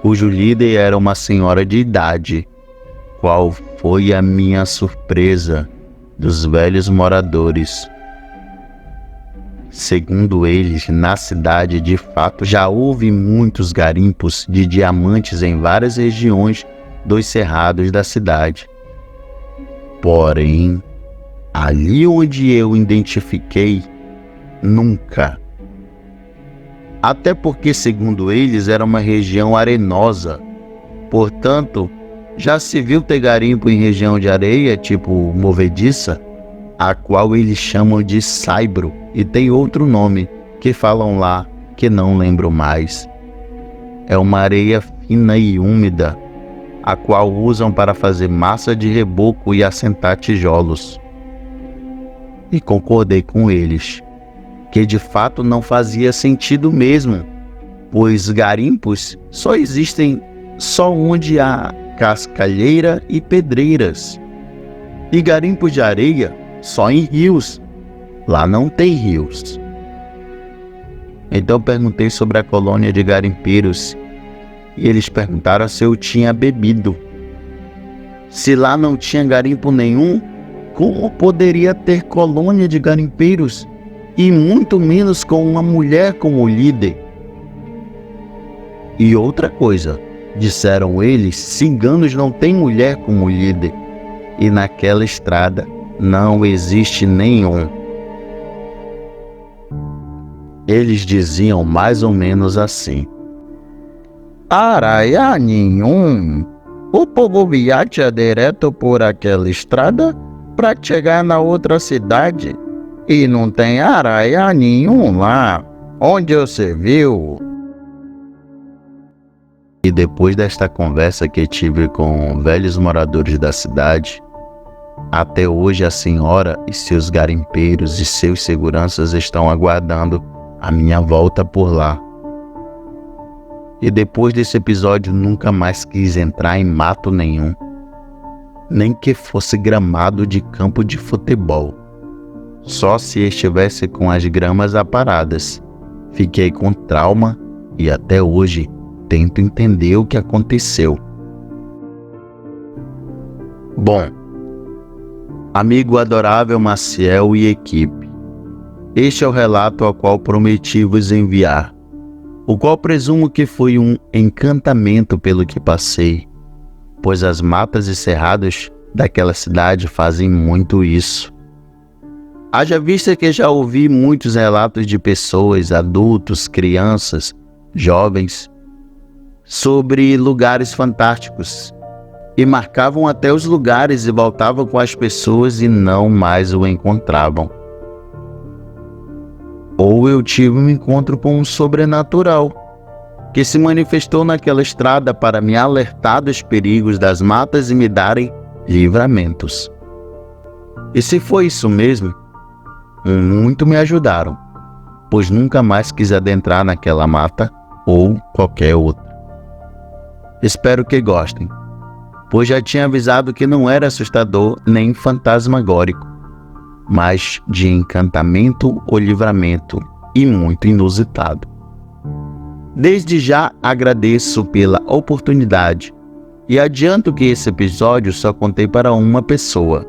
cujo líder era uma senhora de idade. Qual foi a minha surpresa dos velhos moradores! Segundo eles, na cidade de fato já houve muitos garimpos de diamantes em várias regiões dos cerrados da cidade. Porém, ali onde eu identifiquei, nunca. Até porque, segundo eles, era uma região arenosa. Portanto, já se viu ter garimpo em região de areia, tipo movediça, a qual eles chamam de saibro, e tem outro nome que falam lá que não lembro mais. É uma areia fina e úmida, a qual usam para fazer massa de reboco e assentar tijolos. E concordei com eles, que de fato não fazia sentido mesmo, pois garimpos só existem onde há cascalheira e pedreiras, e garimpos de areia só em rios. Lá não tem rios. Então perguntei sobre a colônia de garimpeiros, e eles perguntaram se eu tinha bebido. Se lá não tinha garimpo nenhum, como poderia ter colônia de garimpeiros? E muito menos com uma mulher como líder. E outra coisa, disseram eles, ciganos não têm mulher como líder, e naquela estrada não existe nenhum. Eles diziam mais ou menos assim: araia nenhum. O povo viaja direto por aquela estrada para chegar na outra cidade. E não tem araia nenhum lá. Onde você viu? E depois desta conversa que tive com velhos moradores da cidade, até hoje a senhora e seus garimpeiros e seus seguranças estão aguardando a minha volta por lá. E depois desse episódio nunca mais quis entrar em mato nenhum, nem que fosse gramado de campo de futebol. Só se estivesse com as gramas aparadas. Fiquei com trauma e até hoje tento entender o que aconteceu. Bom, amigo adorável Maciel e equipe, este é o relato ao qual prometi vos enviar, o qual presumo que foi um encantamento pelo que passei, pois as matas e cerrados daquela cidade fazem muito isso. Haja vista que já ouvi muitos relatos de pessoas, adultos, crianças, jovens, sobre lugares fantásticos, e marcavam até os lugares e voltavam com as pessoas e não mais o encontravam. Ou eu tive um encontro com um sobrenatural, que se manifestou naquela estrada para me alertar dos perigos das matas e me darem livramentos. E se foi isso mesmo, muito me ajudaram, pois nunca mais quis adentrar naquela mata ou qualquer outra. Espero que gostem. pois já tinha avisado que não era assustador nem fantasmagórico, mas de encantamento ou livramento e muito inusitado. Desde já agradeço pela oportunidade e adianto que esse episódio só contei para uma pessoa,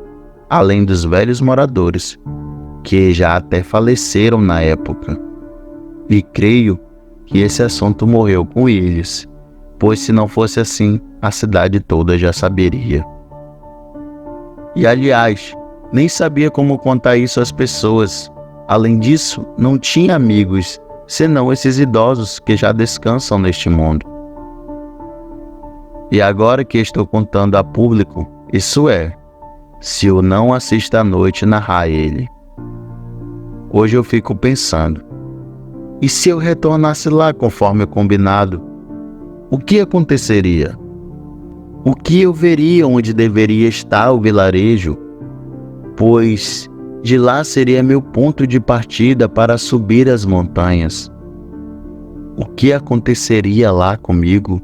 além dos velhos moradores, que já até faleceram na época. E creio que esse assunto morreu com eles, pois se não fosse assim, a cidade toda já saberia. E aliás, nem sabia como contar isso às pessoas. Além disso, não tinha amigos, senão esses idosos que já descansam neste mundo. E agora que estou contando a público, isso é, se eu não assisto à noite narrar ele. Hoje eu fico pensando, e se eu retornasse lá conforme combinado? O que aconteceria? O que eu veria onde deveria estar o vilarejo? Pois de lá seria meu ponto de partida para subir as montanhas. O que aconteceria lá comigo?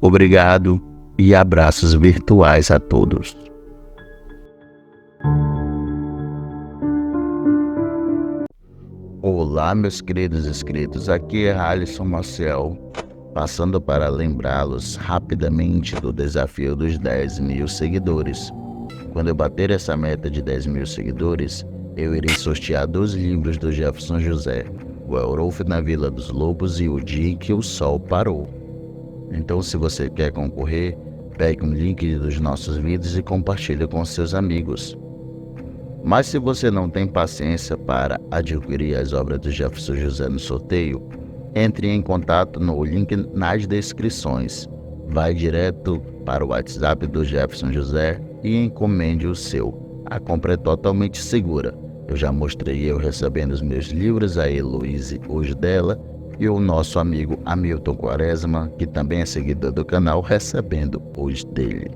Obrigado e abraços virtuais a todos. Olá, meus queridos inscritos, aqui é Alisson Maciel, passando para lembrá-los rapidamente do desafio dos 10.000 seguidores. Quando eu bater essa meta de 10.000 seguidores, eu irei sortear 2 livros do Jefferson José, O Eurolf na Vila dos Lobos e O Dia em que o Sol Parou. Então, se você quer concorrer, pegue um link dos nossos vídeos e compartilhe com seus amigos. Mas se você não tem paciência para adquirir as obras do Jefferson José no sorteio, entre em contato no link nas descrições. Vai direto para o WhatsApp do Jefferson José e encomende o seu. A compra é totalmente segura. Eu já mostrei eu recebendo os meus livros, a Heloíse hoje dela, e o nosso amigo Hamilton Quaresma, que também é seguidor do canal, recebendo os dele.